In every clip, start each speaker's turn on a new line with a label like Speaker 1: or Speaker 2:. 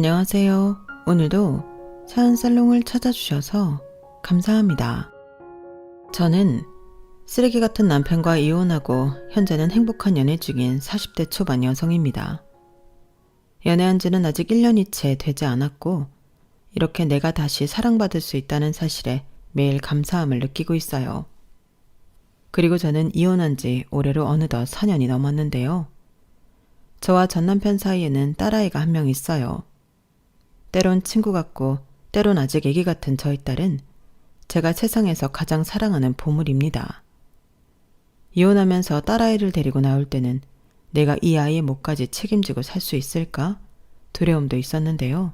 Speaker 1: 안녕하세요. 오늘도 사연살롱을 찾아주셔서 감사합니다. 저는 쓰레기 같은 남편과 이혼하고 현재는 행복한 연애 중인 40대 초반 여성입니다. 연애한 지는 아직 1년이 채 되지 않았고 이렇게 내가 다시 사랑받을 수 있다는 사실에 매일 감사함을 느끼고 있어요. 그리고 저는 이혼한 지 올해로 어느덧 4년이 넘었는데요. 저와 전 남편 사이에는 딸아이가 한 명 있어요. 때론 친구 같고 때론 아직 애기 같은 저희 딸은 제가 세상에서 가장 사랑하는 보물입니다. 이혼하면서 딸아이를 데리고 나올 때는 내가 이 아이의 몫까지 책임지고 살 수 있을까? 두려움도 있었는데요.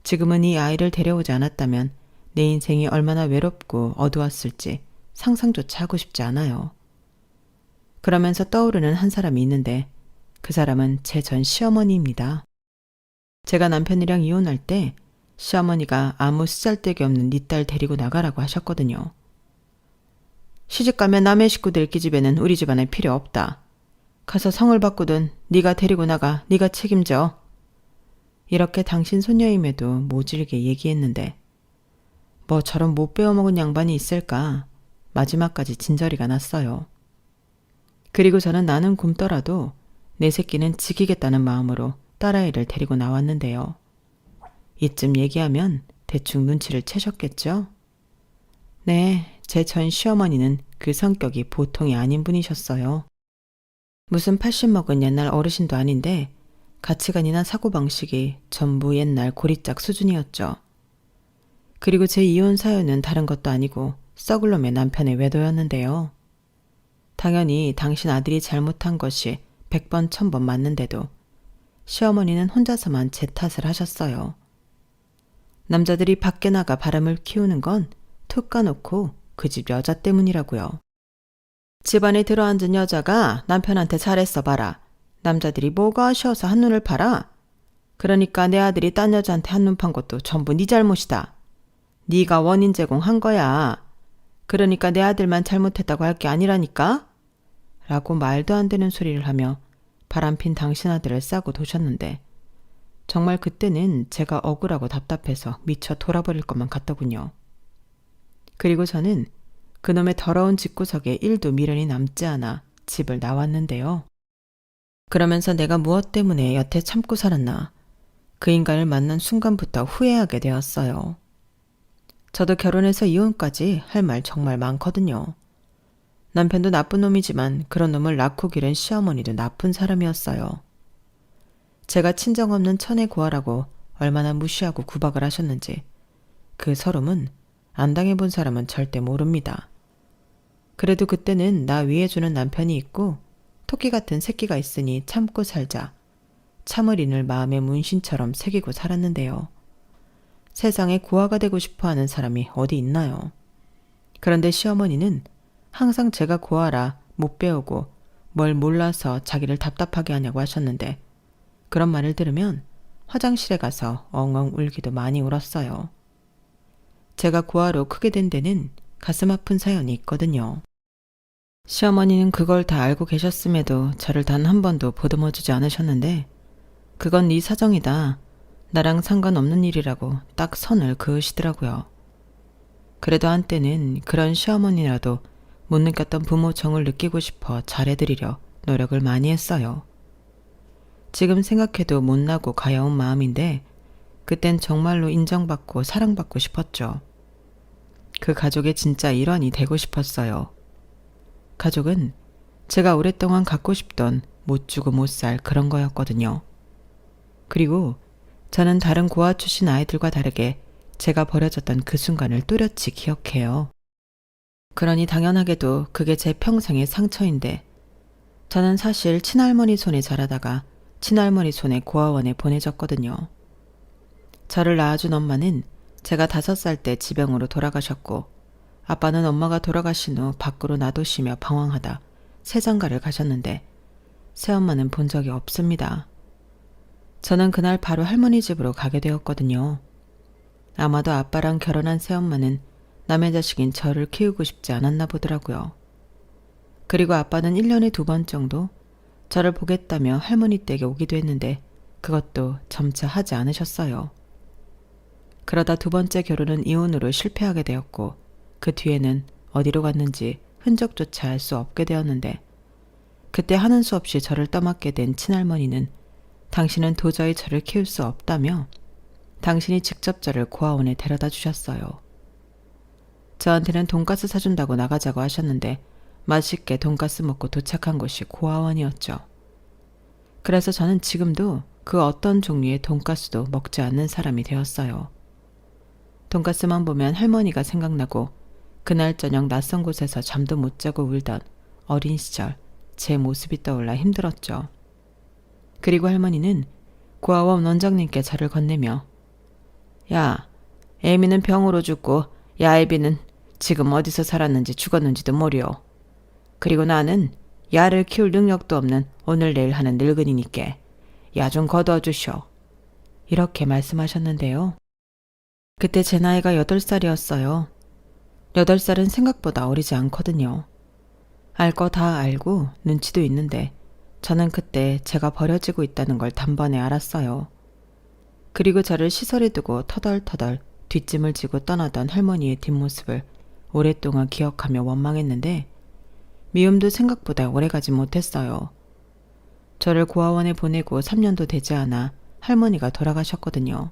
Speaker 1: 지금은 이 아이를 데려오지 않았다면 내 인생이 얼마나 외롭고 어두웠을지 상상조차 하고 싶지 않아요. 그러면서 떠오르는 한 사람이 있는데 그 사람은 제 전 시어머니입니다. 제가 남편이랑 이혼할 때 시어머니가 아무 쓰잘데기 없는 네 딸 데리고 나가라고 하셨거든요. 시집가면 남의 식구들 끼집에는 우리 집안에 필요 없다. 가서 성을 바꾸든 네가 데리고 나가, 네가 책임져. 이렇게 당신 손녀임에도 모질게 얘기했는데 뭐 저런 못 배워먹은 양반이 있을까? 마지막까지 진저리가 났어요. 그리고 저는 나는 굶더라도 내 새끼는 지키겠다는 마음으로 딸아이를 데리고 나왔는데요. 이쯤 얘기하면 대충 눈치를 채셨겠죠? 네, 제 전 시어머니는 그 성격이 보통이 아닌 분이셨어요. 무슨 80 먹은 옛날 어르신도 아닌데 가치관이나 사고방식이 전부 옛날 고리짝 수준이었죠. 그리고 제 이혼 사연은 다른 것도 아니고 썩을 놈의 남편의 외도였는데요. 당연히 당신 아들이 잘못한 것이 100번 1000번 맞는데도 시어머니는 혼자서만 제 탓을 하셨어요. 남자들이 밖에 나가 바람을 키우는 건 툭 까놓고 그 집 여자 때문이라고요. 집안에 들어앉은 여자가 남편한테 잘했어 봐라. 남자들이 뭐가 아쉬워서 한눈을 팔아? 그러니까 내 아들이 딴 여자한테 한눈 판 것도 전부 네 잘못이다. 네가 원인 제공한 거야. 그러니까 내 아들만 잘못했다고 할 게 아니라니까? 라고 말도 안 되는 소리를 하며 바람핀 당신 아들을 싸고 도셨는데 정말 그때는 제가 억울하고 답답해서 미쳐 돌아버릴 것만 같더군요. 그리고 저는 그놈의 더러운 집구석에 1도 미련이 남지 않아 집을 나왔는데요. 그러면서 내가 무엇 때문에 여태 참고 살았나 그 인간을 만난 순간부터 후회하게 되었어요. 저도 결혼해서 이혼까지 할 말 정말 많거든요. 남편도 나쁜 놈이지만 그런 놈을 낳고 기른 시어머니도 나쁜 사람이었어요. 제가 친정 없는 천의 고아라고 얼마나 무시하고 구박을 하셨는지 그 서름은 안 당해본 사람은 절대 모릅니다. 그래도 그때는 나 위해주는 남편이 있고 토끼 같은 새끼가 있으니 참고 살자. 참을 인을 마음의 문신처럼 새기고 살았는데요. 세상에 고아가 되고 싶어하는 사람이 어디 있나요? 그런데 시어머니는 항상 제가 고아라 못 배우고 뭘 몰라서 자기를 답답하게 하냐고 하셨는데 그런 말을 들으면 화장실에 가서 엉엉 울기도 많이 울었어요. 제가 고아로 크게 된 데는 가슴 아픈 사연이 있거든요. 시어머니는 그걸 다 알고 계셨음에도 저를 단 한 번도 보듬어주지 않으셨는데 그건 네 사정이다. 나랑 상관없는 일이라고 딱 선을 그으시더라고요. 그래도 한때는 그런 시어머니라도 못 느꼈던 부모 정을 느끼고 싶어 잘해드리려 노력을 많이 했어요. 지금 생각해도 못나고 가여운 마음인데 그땐 정말로 인정받고 사랑받고 싶었죠. 그 가족의 진짜 일원이 되고 싶었어요. 가족은 제가 오랫동안 갖고 싶던 못 주고 못 살 그런 거였거든요. 그리고 저는 다른 고아 출신 아이들과 다르게 제가 버려졌던 그 순간을 또렷이 기억해요. 그러니 당연하게도 그게 제 평생의 상처인데 저는 사실 친할머니 손에 자라다가 친할머니 손에 고아원에 보내졌거든요. 저를 낳아준 엄마는 제가 5살 때 지병으로 돌아가셨고 아빠는 엄마가 돌아가신 후 밖으로 놔두시며 방황하다 새장가를 가셨는데 새엄마는 본 적이 없습니다. 저는 그날 바로 할머니 집으로 가게 되었거든요. 아마도 아빠랑 결혼한 새엄마는 남의 자식인 저를 키우고 싶지 않았나 보더라고요. 그리고 아빠는 1년에 2번 정도 저를 보겠다며 할머니 댁에 오기도 했는데 그것도 점차 하지 않으셨어요. 그러다 두 번째 결혼은 이혼으로 실패하게 되었고 그 뒤에는 어디로 갔는지 흔적조차 알 수 없게 되었는데 그때 하는 수 없이 저를 떠맡게 된 친할머니는 당신은 도저히 저를 키울 수 없다며 당신이 직접 저를 고아원에 데려다 주셨어요. 저한테는 돈가스 사준다고 나가자고 하셨는데 맛있게 돈가스 먹고 도착한 곳이 고아원이었죠. 그래서 저는 지금도 그 어떤 종류의 돈가스도 먹지 않는 사람이 되었어요. 돈가스만 보면 할머니가 생각나고 그날 저녁 낯선 곳에서 잠도 못 자고 울던 어린 시절 제 모습이 떠올라 힘들었죠. 그리고 할머니는 고아원 원장님께 저를 건네며 야, 애미는 병으로 죽고 야애비는 지금 어디서 살았는지 죽었는지도 모르오. 그리고 나는 야를 키울 능력도 없는 오늘 내일 하는 늙은이니께 야 좀 거둬주쇼. 이렇게 말씀하셨는데요. 그때 제 나이가 8살이었어요. 8살은 생각보다 어리지 않거든요. 알 거 다 알고 눈치도 있는데 저는 그때 제가 버려지고 있다는 걸 단번에 알았어요. 그리고 저를 시설에 두고 터덜터덜 뒷짐을 지고 떠나던 할머니의 뒷모습을 오랫동안 기억하며 원망했는데 미움도 생각보다 오래가지 못했어요. 저를 고아원에 보내고 3년도 되지 않아 할머니가 돌아가셨거든요.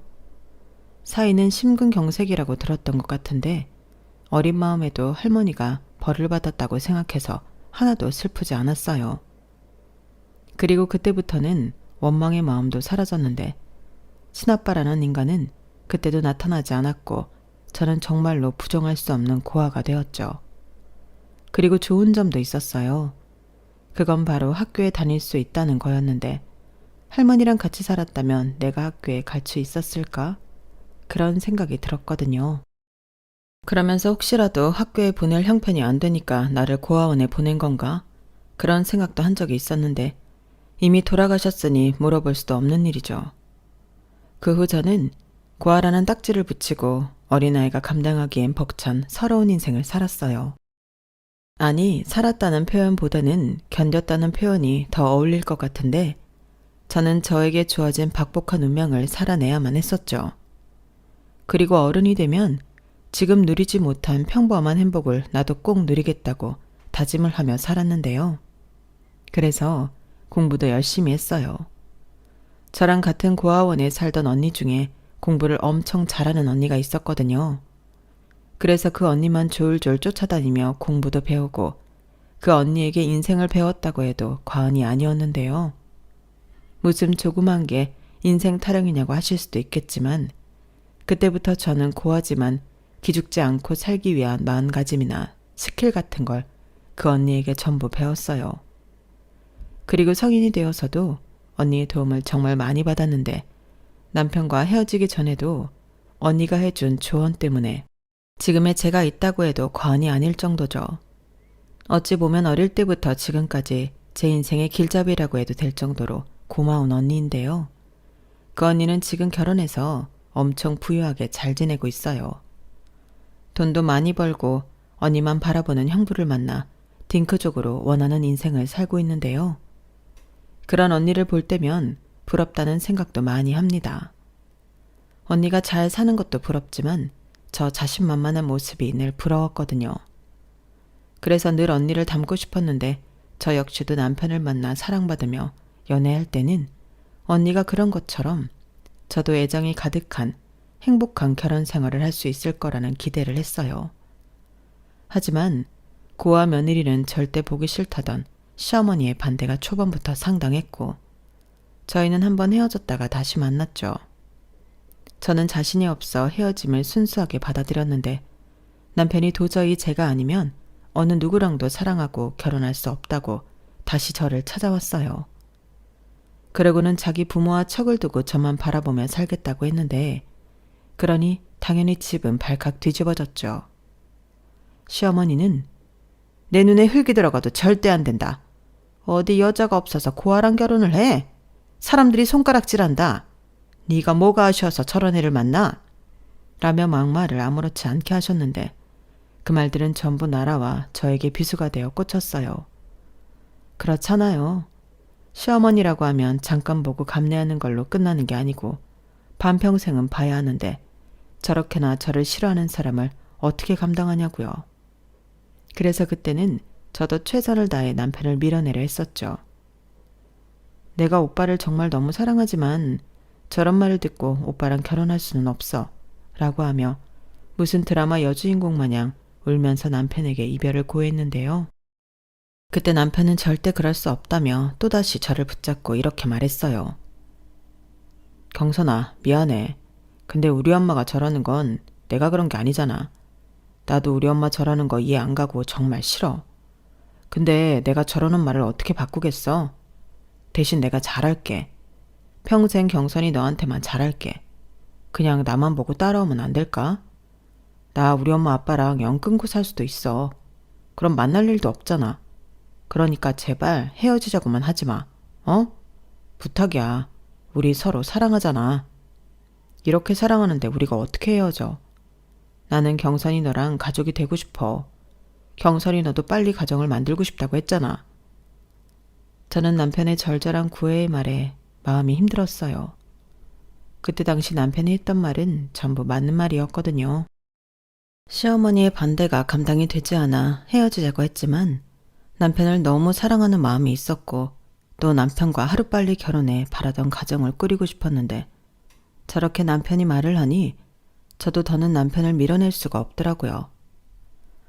Speaker 1: 사이는 심근경색이라고 들었던 것 같은데 어린 마음에도 할머니가 벌을 받았다고 생각해서 하나도 슬프지 않았어요. 그리고 그때부터는 원망의 마음도 사라졌는데 친아빠라는 인간은 그때도 나타나지 않았고 저는 정말로 부정할 수 없는 고아가 되었죠. 그리고 좋은 점도 있었어요. 그건 바로 학교에 다닐 수 있다는 거였는데 할머니랑 같이 살았다면 내가 학교에 갈 수 있었을까? 그런 생각이 들었거든요. 그러면서 혹시라도 학교에 보낼 형편이 안 되니까 나를 고아원에 보낸 건가? 그런 생각도 한 적이 있었는데 이미 돌아가셨으니 물어볼 수도 없는 일이죠. 그 후 저는 고아라는 딱지를 붙이고 어린아이가 감당하기엔 벅찬 서러운 인생을 살았어요. 아니, 살았다는 표현보다는 견뎠다는 표현이 더 어울릴 것 같은데 저는 저에게 주어진 박복한 운명을 살아내야만 했었죠. 그리고 어른이 되면 지금 누리지 못한 평범한 행복을 나도 꼭 누리겠다고 다짐을 하며 살았는데요. 그래서 공부도 열심히 했어요. 저랑 같은 고아원에 살던 언니 중에 공부를 엄청 잘하는 언니가 있었거든요. 그래서 그 언니만 졸졸 쫓아다니며 공부도 배우고 그 언니에게 인생을 배웠다고 해도 과언이 아니었는데요. 무슨 조그만 게 인생 타령이냐고 하실 수도 있겠지만 그때부터 저는 고아지만 기죽지 않고 살기 위한 마음가짐이나 스킬 같은 걸 그 언니에게 전부 배웠어요. 그리고 성인이 되어서도 언니의 도움을 정말 많이 받았는데 남편과 헤어지기 전에도 언니가 해준 조언 때문에 지금의 제가 있다고 해도 과언이 아닐 정도죠. 어찌 보면 어릴 때부터 지금까지 제 인생의 길잡이라고 해도 될 정도로 고마운 언니인데요. 그 언니는 지금 결혼해서 엄청 부유하게 잘 지내고 있어요. 돈도 많이 벌고 언니만 바라보는 형부를 만나 딩크족으로 원하는 인생을 살고 있는데요. 그런 언니를 볼 때면 부럽다는 생각도 많이 합니다. 언니가 잘 사는 것도 부럽지만 저 자신만만한 모습이 늘 부러웠거든요. 그래서 늘 언니를 닮고 싶었는데 저 역시도 남편을 만나 사랑받으며 연애할 때는 언니가 그런 것처럼 저도 애정이 가득한 행복한 결혼 생활을 할 수 있을 거라는 기대를 했어요. 하지만 고아 며느리는 절대 보기 싫다던 시어머니의 반대가 초반부터 상당했고 저희는 한번 헤어졌다가 다시 만났죠. 저는 자신이 없어 헤어짐을 순수하게 받아들였는데 남편이 도저히 제가 아니면 어느 누구랑도 사랑하고 결혼할 수 없다고 다시 저를 찾아왔어요. 그러고는 자기 부모와 척을 두고 저만 바라보며 살겠다고 했는데 그러니 당연히 집은 발칵 뒤집어졌죠. 시어머니는 내 눈에 흙이 들어가도 절대 안 된다. 어디 여자가 없어서 고아랑 결혼을 해? 사람들이 손가락질한다. 네가 뭐가 아쉬워서 저런 애를 만나? 라며 막말을 아무렇지 않게 하셨는데 그 말들은 전부 나라와 저에게 비수가 되어 꽂혔어요. 그렇잖아요. 시어머니라고 하면 잠깐 보고 감내하는 걸로 끝나는 게 아니고 반평생은 봐야 하는데 저렇게나 저를 싫어하는 사람을 어떻게 감당하냐고요. 그래서 그때는 저도 최선을 다해 남편을 밀어내려 했었죠. 내가 오빠를 정말 너무 사랑하지만 저런 말을 듣고 오빠랑 결혼할 수는 없어 라고 하며 무슨 드라마 여주인공 마냥 울면서 남편에게 이별을 고했는데요. 그때 남편은 절대 그럴 수 없다며 또다시 저를 붙잡고 이렇게 말했어요. 경선아, 미안해. 근데 우리 엄마가 저러는 건 내가 그런 게 아니잖아. 나도 우리 엄마 저러는 거 이해 안 가고 정말 싫어. 근데 내가 저러는 말을 어떻게 바꾸겠어? 대신 내가 잘할게. 평생 경선이 너한테만 잘할게. 그냥 나만 보고 따라오면 안 될까? 나 우리 엄마 아빠랑 영 끊고 살 수도 있어. 그럼 만날 일도 없잖아. 그러니까 제발 헤어지자고만 하지 마. 어? 부탁이야. 우리 서로 사랑하잖아. 이렇게 사랑하는데 우리가 어떻게 헤어져? 나는 경선이 너랑 가족이 되고 싶어. 경선이 너도 빨리 가정을 만들고 싶다고 했잖아. 저는 남편의 절절한 구애의 말에 마음이 힘들었어요. 그때 당시 남편이 했던 말은 전부 맞는 말이었거든요. 시어머니의 반대가 감당이 되지 않아 헤어지자고 했지만 남편을 너무 사랑하는 마음이 있었고 또 남편과 하루빨리 결혼해 바라던 가정을 꾸리고 싶었는데 저렇게 남편이 말을 하니 저도 더는 남편을 밀어낼 수가 없더라고요.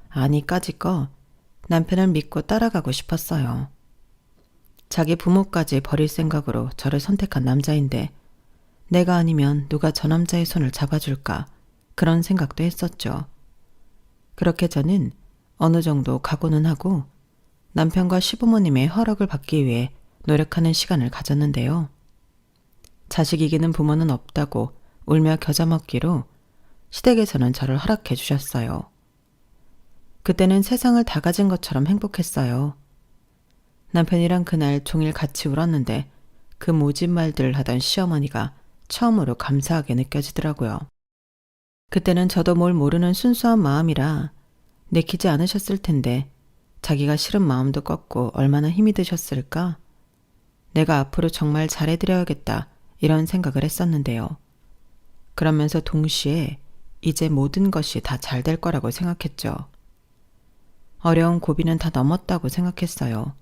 Speaker 1: 아니까짓거 남편을 믿고 따라가고 싶었어요. 자기 부모까지 버릴 생각으로 저를 선택한 남자인데 내가 아니면 누가 저 남자의 손을 잡아줄까 그런 생각도 했었죠. 그렇게 저는 어느 정도 각오는 하고 남편과 시부모님의 허락을 받기 위해 노력하는 시간을 가졌는데요. 자식 이기는 부모는 없다고 울며 겨자 먹기로 시댁에서는 저를 허락해 주셨어요. 그때는 세상을 다 가진 것처럼 행복했어요. 남편이랑 그날 종일 같이 울었는데 그 모진 말들을 하던 시어머니가 처음으로 감사하게 느껴지더라고요. 그때는 저도 뭘 모르는 순수한 마음이라 내키지 않으셨을 텐데 자기가 싫은 마음도 꺾고 얼마나 힘이 드셨을까? 내가 앞으로 정말 잘해드려야겠다 이런 생각을 했었는데요. 그러면서 동시에 이제 모든 것이 다 잘 될 거라고 생각했죠. 어려운 고비는 다 넘었다고 생각했어요.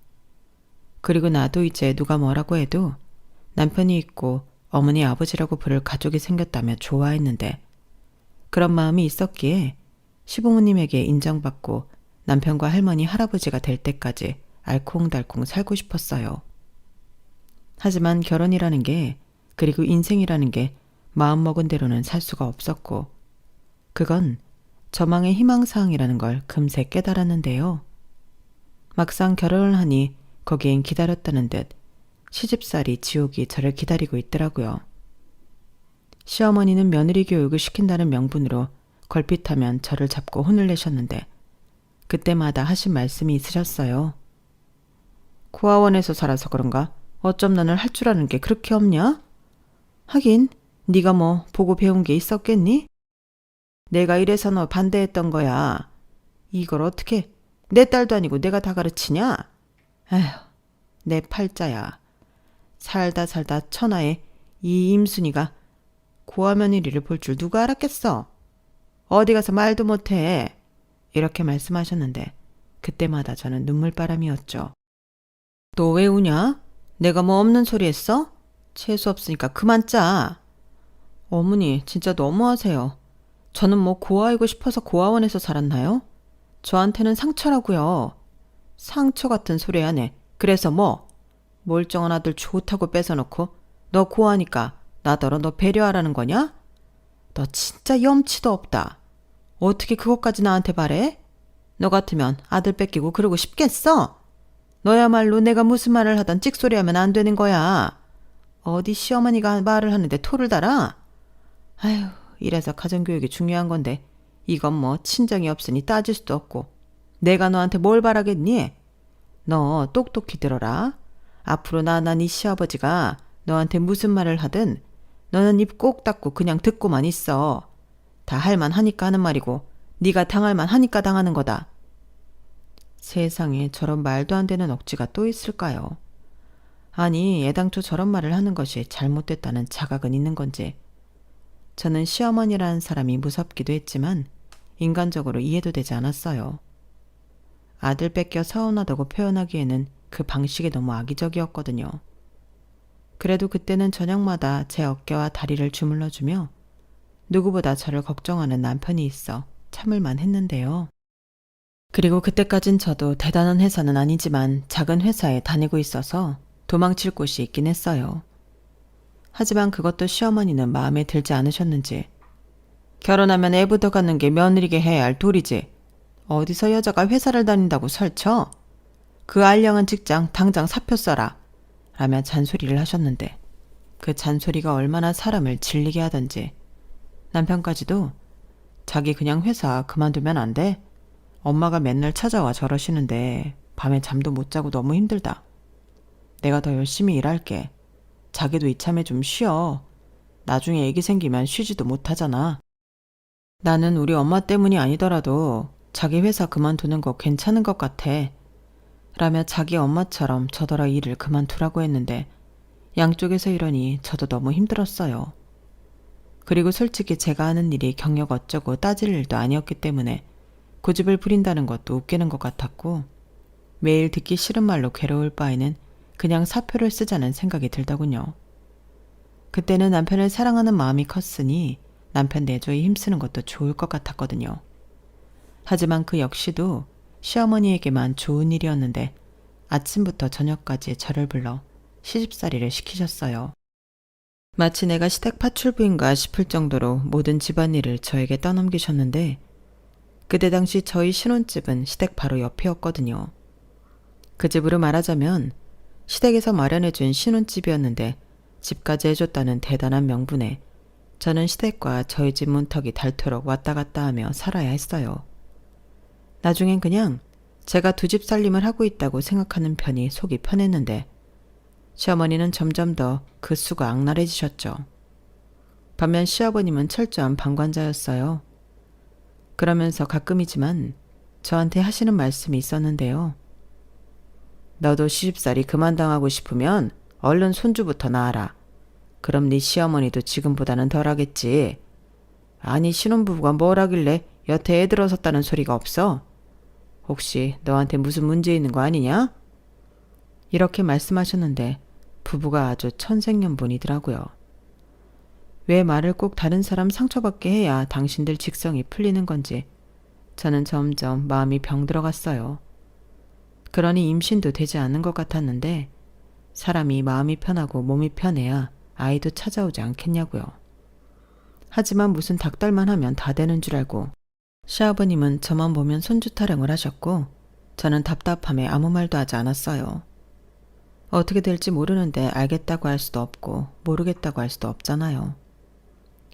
Speaker 1: 그리고 나도 이제 누가 뭐라고 해도 남편이 있고 어머니 아버지라고 부를 가족이 생겼다며 좋아했는데 그런 마음이 있었기에 시부모님에게 인정받고 남편과 할머니 할아버지가 될 때까지 알콩달콩 살고 싶었어요. 하지만 결혼이라는 게 그리고 인생이라는 게 마음먹은 대로는 살 수가 없었고 그건 저망의 희망사항이라는 걸 금세 깨달았는데요. 막상 결혼을 하니 거기엔 기다렸다는 듯 시집살이 지옥이 저를 기다리고 있더라고요. 시어머니는 며느리 교육을 시킨다는 명분으로 걸핏하면 저를 잡고 혼을 내셨는데 그때마다 하신 말씀이 있으셨어요. 고아원에서 살아서 그런가? 어쩜 너는 할 줄 아는 게 그렇게 없냐? 하긴 네가 뭐 보고 배운 게 있었겠니? 내가 이래서 너 반대했던 거야. 이걸 어떻게 내 딸도 아니고 내가 다 가르치냐? 에휴, 내 팔자야. 살다 천하에 이 임순이가 고아 며느리를 볼 줄 누가 알았겠어? 어디 가서 말도 못해. 이렇게 말씀하셨는데 그때마다 저는 눈물바람이었죠. 너 왜 우냐? 내가 뭐 없는 소리 했어? 재수 없으니까 그만 짜. 어머니 진짜 너무하세요. 저는 뭐 고아이고 싶어서 고아원에서 살았나요? 저한테는 상처라고요. 상처 같은 소리 하네. 그래서 뭐? 멀쩡한 아들 좋다고 뺏어놓고 너 고아니까 나더러 너 배려하라는 거냐? 너 진짜 염치도 없다. 어떻게 그것까지 나한테 바래? 너 같으면 아들 뺏기고 그러고 싶겠어? 너야말로 내가 무슨 말을 하던 찍소리하면 안 되는 거야. 어디 시어머니가 말을 하는데 토를 달아? 아휴, 이래서 가정교육이 중요한 건데 이건 뭐 친정이 없으니 따질 수도 없고 내가 너한테 뭘 바라겠니? 너 똑똑히 들어라. 앞으로 나 네 시아버지가 너한테 무슨 말을 하든 너는 입 꼭 닫고 그냥 듣고만 있어. 다 할만 하니까 하는 말이고 네가 당할만 하니까 당하는 거다. 세상에 저런 말도 안 되는 억지가 또 있을까요? 아니, 애당초 저런 말을 하는 것이 잘못됐다는 자각은 있는 건지. 저는 시어머니라는 사람이 무섭기도 했지만 인간적으로 이해도 되지 않았어요. 아들 뺏겨 서운하다고 표현하기에는 그 방식이 너무 악의적이었거든요. 그래도 그때는 저녁마다 제 어깨와 다리를 주물러주며 누구보다 저를 걱정하는 남편이 있어 참을만 했는데요. 그리고 그때까진 저도 대단한 회사는 아니지만 작은 회사에 다니고 있어서 도망칠 곳이 있긴 했어요. 하지만 그것도 시어머니는 마음에 들지 않으셨는지 결혼하면 애부터 갖는 게 며느리게 해야 할 도리지. 어디서 여자가 회사를 다닌다고 설쳐? 그 알량한 직장 당장 사표 써라. 라며 잔소리를 하셨는데 그 잔소리가 얼마나 사람을 질리게 하던지 남편까지도 자기 그냥 회사 그만두면 안 돼? 엄마가 맨날 찾아와 저러시는데 밤에 잠도 못 자고 너무 힘들다. 내가 더 열심히 일할게. 자기도 이참에 좀 쉬어. 나중에 애기 생기면 쉬지도 못하잖아. 나는 우리 엄마 때문이 아니더라도 자기 회사 그만두는 거 괜찮은 것 같아. 라며 자기 엄마처럼 저더러 일을 그만두라고 했는데 양쪽에서 이러니 저도 너무 힘들었어요. 그리고 솔직히 제가 하는 일이 경력 어쩌고 따질 일도 아니었기 때문에 고집을 부린다는 것도 웃기는 것 같았고 매일 듣기 싫은 말로 괴로울 바에는 그냥 사표를 쓰자는 생각이 들더군요. 그때는 남편을 사랑하는 마음이 컸으니 남편 내조에 힘쓰는 것도 좋을 것 같았거든요. 하지만 그 역시도 시어머니에게만 좋은 일이었는데 아침부터 저녁까지 저를 불러 시집살이를 시키셨어요. 마치 내가 시댁 파출부인가 싶을 정도로 모든 집안일을 저에게 떠넘기셨는데 그때 당시 저희 신혼집은 시댁 바로 옆이었거든요. 그 집으로 말하자면 시댁에서 마련해준 신혼집이었는데 집까지 해줬다는 대단한 명분에 저는 시댁과 저희 집 문턱이 닳도록 왔다 갔다 하며 살아야 했어요. 나중엔 그냥 제가 두 집 살림을 하고 있다고 생각하는 편이 속이 편했는데 시어머니는 점점 더 그 수가 악랄해지셨죠. 반면 시아버님은 철저한 방관자였어요. 그러면서 가끔이지만 저한테 하시는 말씀이 있었는데요. 너도 시집살이 그만 당하고 싶으면 얼른 손주부터 낳아라. 그럼 네 시어머니도 지금보다는 덜하겠지. 아니 신혼부부가 뭘 하길래 여태 애 들어섰다는 소리가 없어? 혹시 너한테 무슨 문제 있는 거 아니냐? 이렇게 말씀하셨는데 부부가 아주 천생연분이더라고요. 왜 말을 꼭 다른 사람 상처받게 해야 당신들 직성이 풀리는 건지 저는 점점 마음이 병들어갔어요. 그러니 임신도 되지 않은 것 같았는데 사람이 마음이 편하고 몸이 편해야 아이도 찾아오지 않겠냐고요. 하지만 무슨 닭달만 하면 다 되는 줄 알고 시아버님은 저만 보면 손주 타령을 하셨고 저는 답답함에 아무 말도 하지 않았어요. 어떻게 될지 모르는데 알겠다고 할 수도 없고 모르겠다고 할 수도 없잖아요.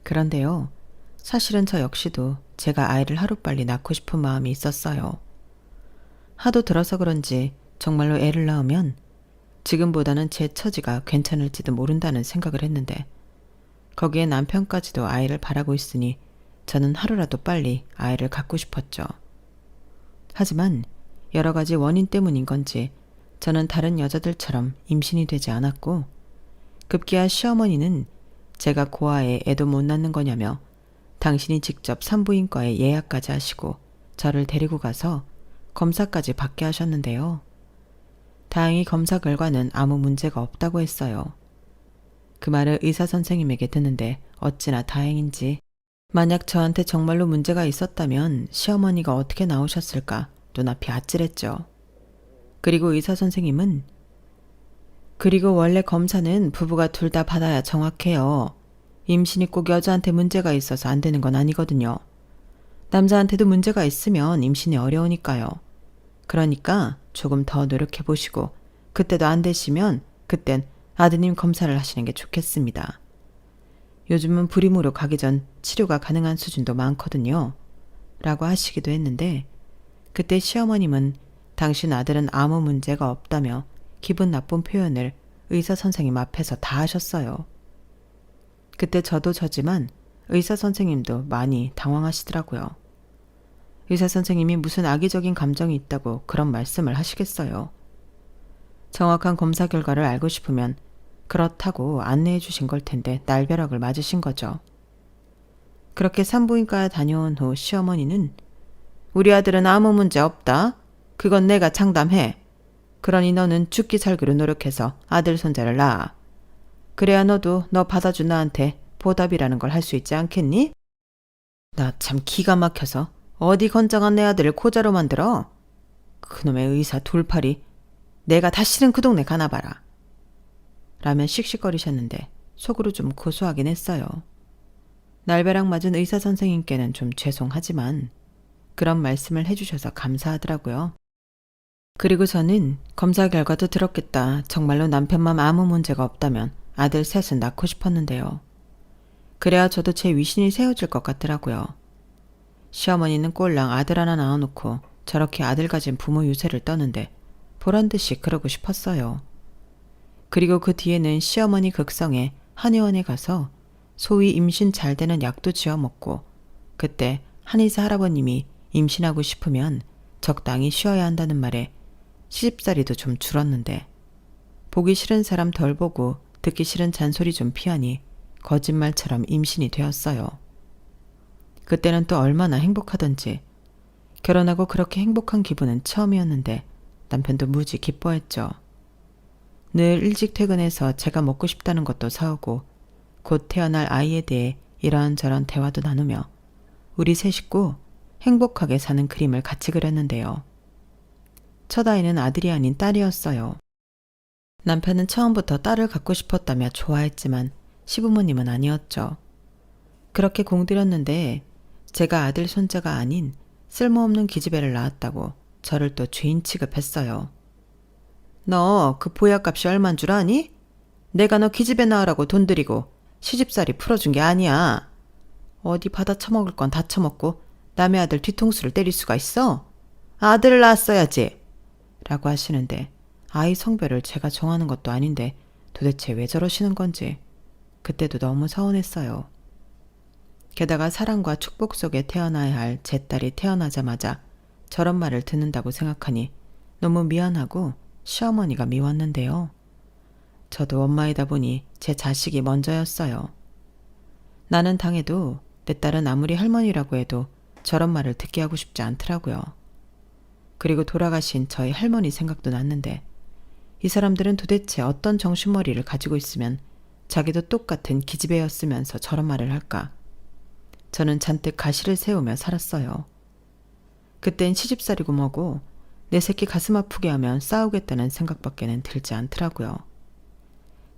Speaker 1: 그런데요, 사실은 저 역시도 제가 아이를 하루빨리 낳고 싶은 마음이 있었어요. 하도 들어서 그런지 정말로 애를 낳으면 지금보다는 제 처지가 괜찮을지도 모른다는 생각을 했는데 거기에 남편까지도 아이를 바라고 있으니 저는 하루라도 빨리 아이를 갖고 싶었죠. 하지만 여러 가지 원인 때문인 건지 저는 다른 여자들처럼 임신이 되지 않았고 급기야 시어머니는 제가 고아에 애도 못 낳는 거냐며 당신이 직접 산부인과에 예약까지 하시고 저를 데리고 가서 검사까지 받게 하셨는데요. 다행히 검사 결과는 아무 문제가 없다고 했어요. 그 말을 의사 선생님에게 듣는데 어찌나 다행인지 만약 저한테 정말로 문제가 있었다면 시어머니가 어떻게 나오셨을까 눈앞이 아찔했죠. 그리고 의사 선생님은 그리고 원래 검사는 부부가 둘 다 받아야 정확해요. 임신이 꼭 여자한테 문제가 있어서 안 되는 건 아니거든요. 남자한테도 문제가 있으면 임신이 어려우니까요. 그러니까 조금 더 노력해 보시고 그때도 안 되시면 그땐 아드님 검사를 하시는 게 좋겠습니다. 요즘은 불임으로 가기 전 치료가 가능한 수준도 많거든요. 라고 하시기도 했는데 그때 시어머님은 당신 아들은 아무 문제가 없다며 기분 나쁜 표현을 의사 선생님 앞에서 다 하셨어요. 그때 저도 저지만 의사 선생님도 많이 당황하시더라고요. 의사 선생님이 무슨 악의적인 감정이 있다고 그런 말씀을 하시겠어요. 정확한 검사 결과를 알고 싶으면 그렇다고 안내해 주신 걸 텐데 날벼락을 맞으신 거죠. 그렇게 산부인과 다녀온 후 시어머니는 우리 아들은 아무 문제 없다. 그건 내가 장담해. 그러니 너는 죽기 살기로 노력해서 아들 손자를 낳아. 그래야 너도 너 받아준 나한테 보답이라는 걸 할 수 있지 않겠니? 나 참 기가 막혀서 어디 건장한 내 아들을 고자로 만들어? 그놈의 의사 돌팔이 내가 다시는 그 동네 가나봐라. 라며 씩씩거리셨는데 속으로 좀 고소하긴 했어요. 날벼락 맞은 의사 선생님께는 좀 죄송하지만 그런 말씀을 해주셔서 감사하더라고요. 그리고 저는 검사 결과도 들었겠다. 정말로 남편만 아무 문제가 없다면 아들 셋은 낳고 싶었는데요. 그래야 저도 제 위신이 세워질 것 같더라고요. 시어머니는 꼴랑 아들 하나 낳아놓고 저렇게 아들 가진 부모 유세를 떠는데 보란듯이 그러고 싶었어요. 그리고 그 뒤에는 시어머니 극성에 한의원에 가서 소위 임신 잘 되는 약도 지어 먹고 그때 한의사 할아버님이 임신하고 싶으면 적당히 쉬어야 한다는 말에 시집살이도 좀 줄었는데 보기 싫은 사람 덜 보고 듣기 싫은 잔소리 좀 피하니 거짓말처럼 임신이 되었어요. 그때는 또 얼마나 행복하던지 결혼하고 그렇게 행복한 기분은 처음이었는데 남편도 무지 기뻐했죠. 늘 일찍 퇴근해서 제가 먹고 싶다는 것도 사오고 곧 태어날 아이에 대해 이런저런 대화도 나누며 우리 세 식구 행복하게 사는 그림을 같이 그렸는데요. 첫 아이는 아들이 아닌 딸이었어요. 남편은 처음부터 딸을 갖고 싶었다며 좋아했지만 시부모님은 아니었죠. 그렇게 공들였는데 제가 아들 손자가 아닌 쓸모없는 기집애를 낳았다고 저를 또 죄인 취급했어요. 너 그 보약값이 얼만 줄 아니? 내가 너 기집애 낳으라고 돈 들이고 시집살이 풀어준 게 아니야. 어디 받아 처먹을 건 다 처먹고 남의 아들 뒤통수를 때릴 수가 있어? 아들을 낳았어야지. 라고 하시는데 아이 성별을 제가 정하는 것도 아닌데 도대체 왜 저러시는 건지 그때도 너무 서운했어요. 게다가 사랑과 축복 속에 태어나야 할 제 딸이 태어나자마자 저런 말을 듣는다고 생각하니 너무 미안하고 시어머니가 미웠는데요. 저도 엄마이다 보니 제 자식이 먼저였어요. 나는 당해도 내 딸은 아무리 할머니라고 해도 저런 말을 듣게 하고 싶지 않더라고요. 그리고 돌아가신 저희 할머니 생각도 났는데 이 사람들은 도대체 어떤 정신머리를 가지고 있으면 자기도 똑같은 기집애였으면서 저런 말을 할까? 저는 잔뜩 가시를 세우며 살았어요. 그땐 시집살이고 뭐고 내 새끼 가슴 아프게 하면 싸우겠다는 생각밖에는 들지 않더라고요.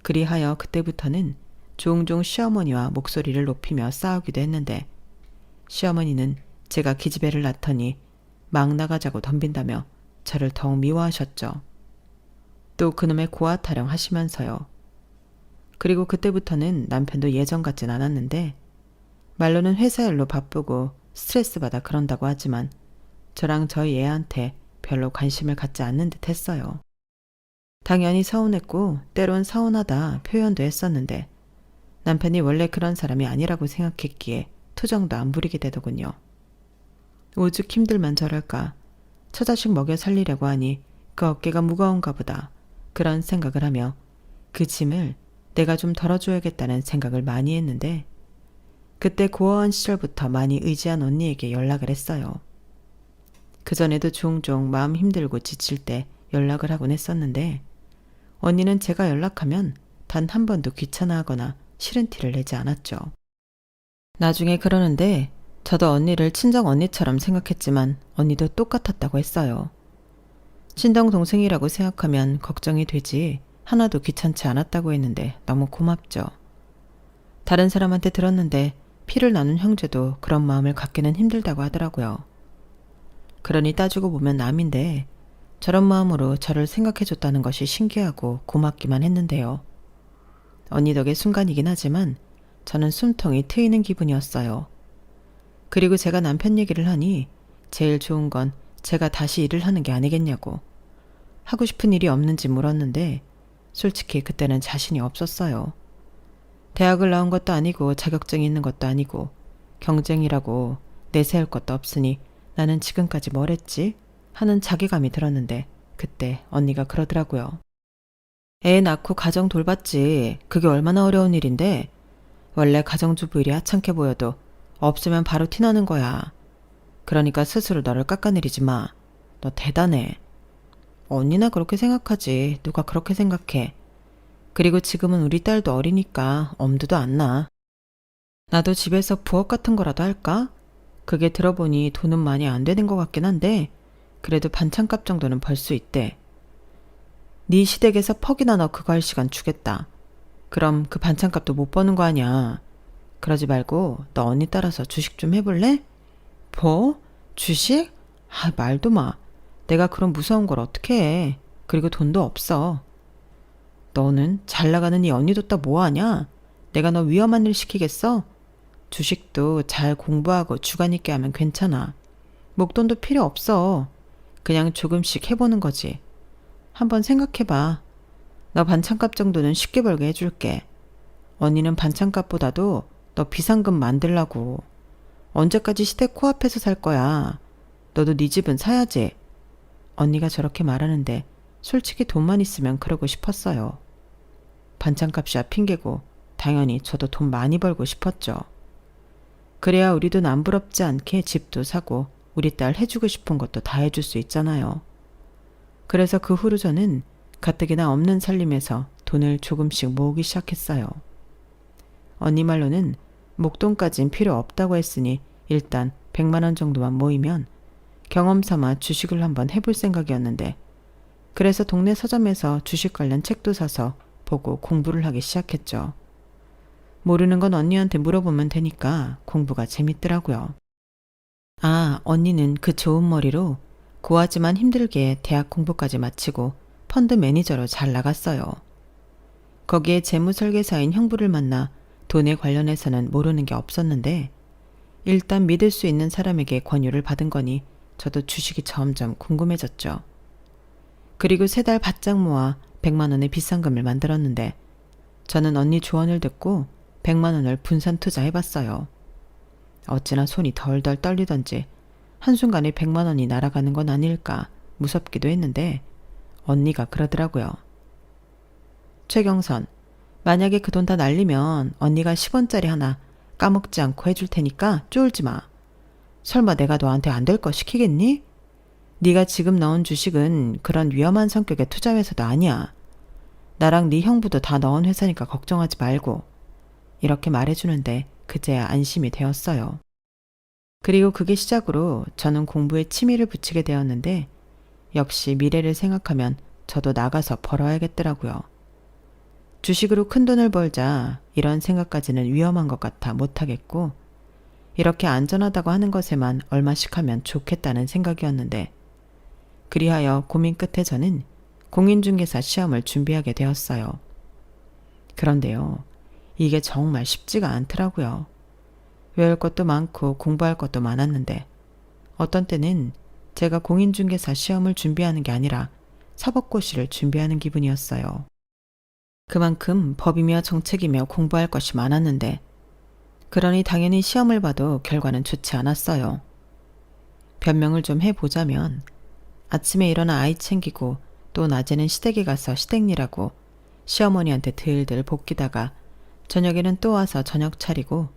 Speaker 1: 그리하여 그때부터는 종종 시어머니와 목소리를 높이며 싸우기도 했는데 시어머니는 제가 기집애를 낳더니 막 나가자고 덤빈다며 저를 더욱 미워하셨죠. 또 그놈의 고아 타령 하시면서요. 그리고 그때부터는 남편도 예전 같진 않았는데 말로는 회사 일로 바쁘고 스트레스 받아 그런다고 하지만 저랑 저희 애한테 별로 관심을 갖지 않는 듯 했어요. 당연히 서운했고 때론 서운하다 표현도 했었는데 남편이 원래 그런 사람이 아니라고 생각했기에 투정도 안 부리게 되더군요. 오죽 힘들면 저럴까. 처자식 먹여 살리려고 하니 그 어깨가 무거운가 보다. 그런 생각을 하며 그 짐을 내가 좀 덜어줘야겠다는 생각을 많이 했는데 그때 고아원 시절부터 많이 의지한 언니에게 연락을 했어요. 그전에도 종종 마음 힘들고 지칠 때 연락을 하곤 했었는데 언니는 제가 연락하면 단 한 번도 귀찮아하거나 싫은 티를 내지 않았죠. 나중에 그러는데 저도 언니를 친정 언니처럼 생각했지만 언니도 똑같았다고 했어요. 친정 동생이라고 생각하면 걱정이 되지 하나도 귀찮지 않았다고 했는데 너무 고맙죠. 다른 사람한테 들었는데 피를 나눈 형제도 그런 마음을 갖기는 힘들다고 하더라고요. 그러니 따지고 보면 남인데 저런 마음으로 저를 생각해줬다는 것이 신기하고 고맙기만 했는데요. 언니 덕의 순간이긴 하지만 저는 숨통이 트이는 기분이었어요. 그리고 제가 남편 얘기를 하니 제일 좋은 건 제가 다시 일을 하는 게 아니겠냐고. 하고 싶은 일이 없는지 물었는데 솔직히 그때는 자신이 없었어요. 대학을 나온 것도 아니고 자격증이 있는 것도 아니고 경쟁이라고 내세울 것도 없으니 나는 지금까지 뭘 했지? 하는 자괴감이 들었는데 그때 언니가 그러더라고요. 애 낳고 가정 돌봤지. 그게 얼마나 어려운 일인데. 원래 가정주부 일이 하찮게 보여도 없으면 바로 티나는 거야. 그러니까 스스로 너를 깎아내리지 마. 너 대단해. 언니나 그렇게 생각하지. 누가 그렇게 생각해. 그리고 지금은 우리 딸도 어리니까 엄두도 안 나. 나도 집에서 부업 같은 거라도 할까? 그게 들어보니 돈은 많이 안 되는 것 같긴 한데 그래도 반찬값 정도는 벌 수 있대. 네 시댁에서 퍽이나 너 그거 할 시간 주겠다. 그럼 그 반찬값도 못 버는 거 아니야. 그러지 말고 너 언니 따라서 주식 좀 해볼래? 뭐? 주식? 아, 말도 마. 내가 그런 무서운 걸 어떻게 해. 그리고 돈도 없어. 너는 잘 나가는 이 언니 뒀다 뭐하냐? 내가 너 위험한 일 시키겠어? 주식도 잘 공부하고 주관 있게 하면 괜찮아. 목돈도 필요 없어. 그냥 조금씩 해보는 거지. 한번 생각해봐. 너 반찬값 정도는 쉽게 벌게 해줄게. 언니는 반찬값보다도 너 비상금 만들라고. 언제까지 시댁 코앞에서 살 거야. 너도 네 집은 사야지. 언니가 저렇게 말하는데 솔직히 돈만 있으면 그러고 싶었어요. 반찬값이야 핑계고 당연히 저도 돈 많이 벌고 싶었죠. 그래야 우리도 남부럽지 않게 집도 사고 우리 딸 해주고 싶은 것도 다 해줄 수 있잖아요. 그래서 그 후로 저는 가뜩이나 없는 살림에서 돈을 조금씩 모으기 시작했어요. 언니 말로는 목돈까진 필요 없다고 했으니 일단 100만 원 정도만 모이면 경험 삼아 주식을 한번 해볼 생각이었는데 그래서 동네 서점에서 주식 관련 책도 사서 보고 공부를 하기 시작했죠. 모르는 건 언니한테 물어보면 되니까 공부가 재밌더라고요. 아, 언니는 그 좋은 머리로 고하지만 힘들게 대학 공부까지 마치고 펀드 매니저로 잘 나갔어요. 거기에 재무설계사인 형부를 만나 돈에 관련해서는 모르는 게 없었는데 일단 믿을 수 있는 사람에게 권유를 받은 거니 저도 주식이 점점 궁금해졌죠. 그리고 3달 바짝 모아 100만 원의 비상금을 만들었는데 저는 언니 조언을 듣고 100만 원을 분산 투자해봤어요. 어찌나 손이 덜덜 떨리던지 한순간에 100만 원이 날아가는 건 아닐까 무섭기도 했는데 언니가 그러더라고요. 최경선, 만약에 그 돈 다 날리면 언니가 10원짜리 하나 까먹지 않고 해줄 테니까 쫄지 마. 설마 내가 너한테 안 될 거 시키겠니? 네가 지금 넣은 주식은 그런 위험한 성격의 투자 회사도 아니야. 나랑 네 형부도 다 넣은 회사니까 걱정하지 말고. 이렇게 말해주는데 그제야 안심이 되었어요. 그리고 그게 시작으로 저는 공부에 취미를 붙이게 되었는데 역시 미래를 생각하면 저도 나가서 벌어야겠더라고요. 주식으로 큰 돈을 벌자 이런 생각까지는 위험한 것 같아 못하겠고 이렇게 안전하다고 하는 것에만 얼마씩 하면 좋겠다는 생각이었는데 그리하여 고민 끝에 저는 공인중개사 시험을 준비하게 되었어요. 그런데요, 이게 정말 쉽지가 않더라고요. 외울 것도 많고 공부할 것도 많았는데 어떤 때는 제가 공인중개사 시험을 준비하는 게 아니라 사법고시를 준비하는 기분이었어요. 그만큼 법이며 정책이며 공부할 것이 많았는데 그러니 당연히 시험을 봐도 결과는 좋지 않았어요. 변명을 좀 해보자면 아침에 일어나 아이 챙기고 또 낮에는 시댁에 가서 시댁일하고 시어머니한테 들들 볶이다가 저녁에는 또 와서 저녁 차리고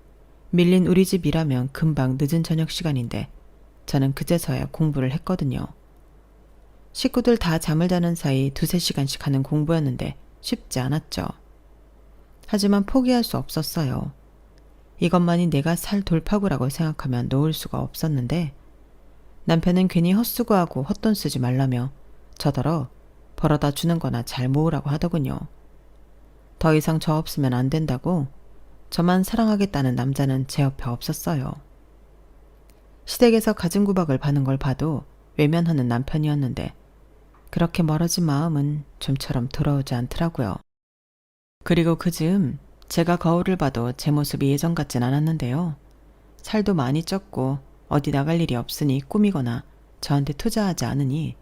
Speaker 1: 밀린 우리 집 일하면 금방 늦은 저녁 시간인데 저는 그제서야 공부를 했거든요. 식구들 다 잠을 자는 사이 2-3시간씩 하는 공부였는데 쉽지 않았죠. 하지만 포기할 수 없었어요. 이것만이 내가 살 돌파구라고 생각하면 놓을 수가 없었는데 남편은 괜히 헛수고하고 헛돈 쓰지 말라며 저더러 벌어다 주는 거나 잘 모으라고 하더군요. 더 이상 저 없으면 안 된다고 저만 사랑하겠다는 남자는 제 옆에 없었어요. 시댁에서 가진구박을 받는 걸 봐도 외면하는 남편이었는데 그렇게 멀어진 마음은 좀처럼 돌아오지 않더라고요. 그리고 그 즈음 제가 거울을 봐도 제 모습이 예전 같진 않았는데요. 살도 많이 쪘고 어디 나갈 일이 없으니 꾸미거나 저한테 투자하지 않으니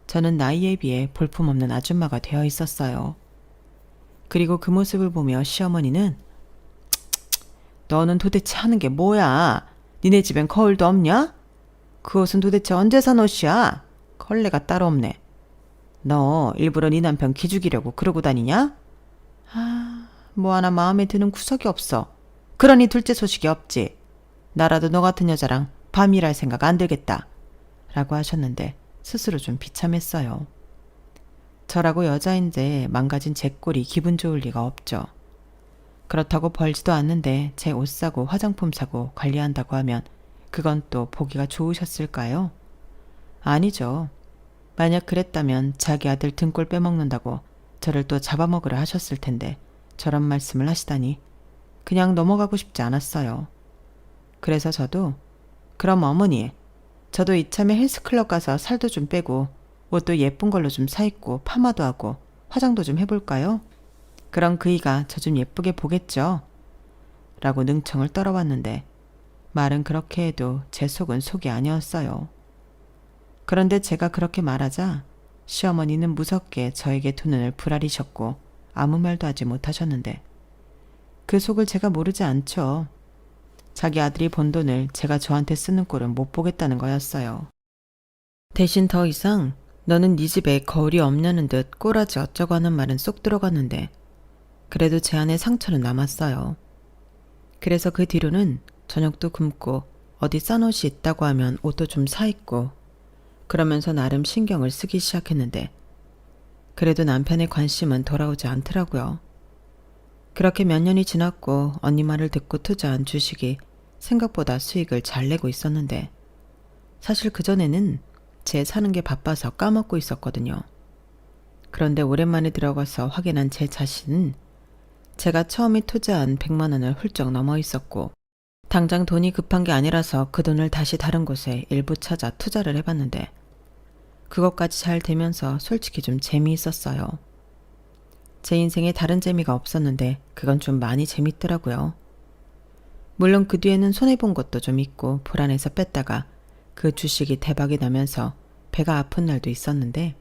Speaker 1: 저는 나이에 비해 볼품없는 아줌마가 되어 있었어요. 그리고 그 모습을 보며 시어머니는 너는 도대체 하는 게 뭐야? 니네 집엔 거울도 없냐? 그 옷은 도대체 언제 산 옷이야? 걸레가 따로 없네. 너 일부러 네 남편 기죽이려고 그러고 다니냐? 뭐 하나 마음에 드는 구석이 없어. 그러니 둘째 소식이 없지. 나라도 너 같은 여자랑 밤일할 생각 안 들겠다. 라고 하셨는데 스스로 좀 비참했어요. 저라고 여자인데 망가진 제 꼴이 기분 좋을 리가 없죠. 그렇다고 벌지도 않는데 제 옷 사고 화장품 사고 관리한다고 하면 그건 또 보기가 좋으셨을까요? 아니죠. 만약 그랬다면 자기 아들 등골 빼먹는다고 저를 또 잡아먹으려 하셨을 텐데 저런 말씀을 하시다니 그냥 넘어가고 싶지 않았어요. 그래서 저도 그럼 어머니, 저도 이참에 헬스클럽 가서 살도 좀 빼고 옷도 예쁜 걸로 좀 사입고 파마도 하고 화장도 좀 해볼까요? 그럼 그이가 저 좀 예쁘게 보겠죠? 라고 능청을 떨어왔는데 말은 그렇게 해도 제 속은 속이 아니었어요. 그런데 제가 그렇게 말하자 시어머니는 무섭게 저에게 두 눈을 부라리셨고 아무 말도 하지 못하셨는데 그 속을 제가 모르지 않죠. 자기 아들이 번 돈을 제가 저한테 쓰는 꼴은 못 보겠다는 거였어요. 대신 더 이상 너는 네 집에 거울이 없냐는 듯 꼬라지 어쩌고 하는 말은 쏙 들어갔는데 그래도 제 안에 상처는 남았어요. 그래서 그 뒤로는 저녁도 굶고 어디 싼 옷이 있다고 하면 옷도 좀 사입고 그러면서 나름 신경을 쓰기 시작했는데 그래도 남편의 관심은 돌아오지 않더라고요. 그렇게 몇 년이 지났고 언니 말을 듣고 투자한 주식이 생각보다 수익을 잘 내고 있었는데 사실 그전에는 제 사는 게 바빠서 까먹고 있었거든요. 그런데 오랜만에 들어가서 확인한 제 자신은 제가 처음에 투자한 100만 원을 훌쩍 넘어 있었고 당장 돈이 급한 게 아니라서 그 돈을 다시 다른 곳에 일부 찾아 투자를 해봤는데 그것까지 잘 되면서 솔직히 좀 재미있었어요. 제 인생에 다른 재미가 없었는데 그건 좀 많이 재밌더라고요. 물론 그 뒤에는 손해본 것도 좀 있고 불안해서 뺐다가 그 주식이 대박이 나면서 배가 아픈 날도 있었는데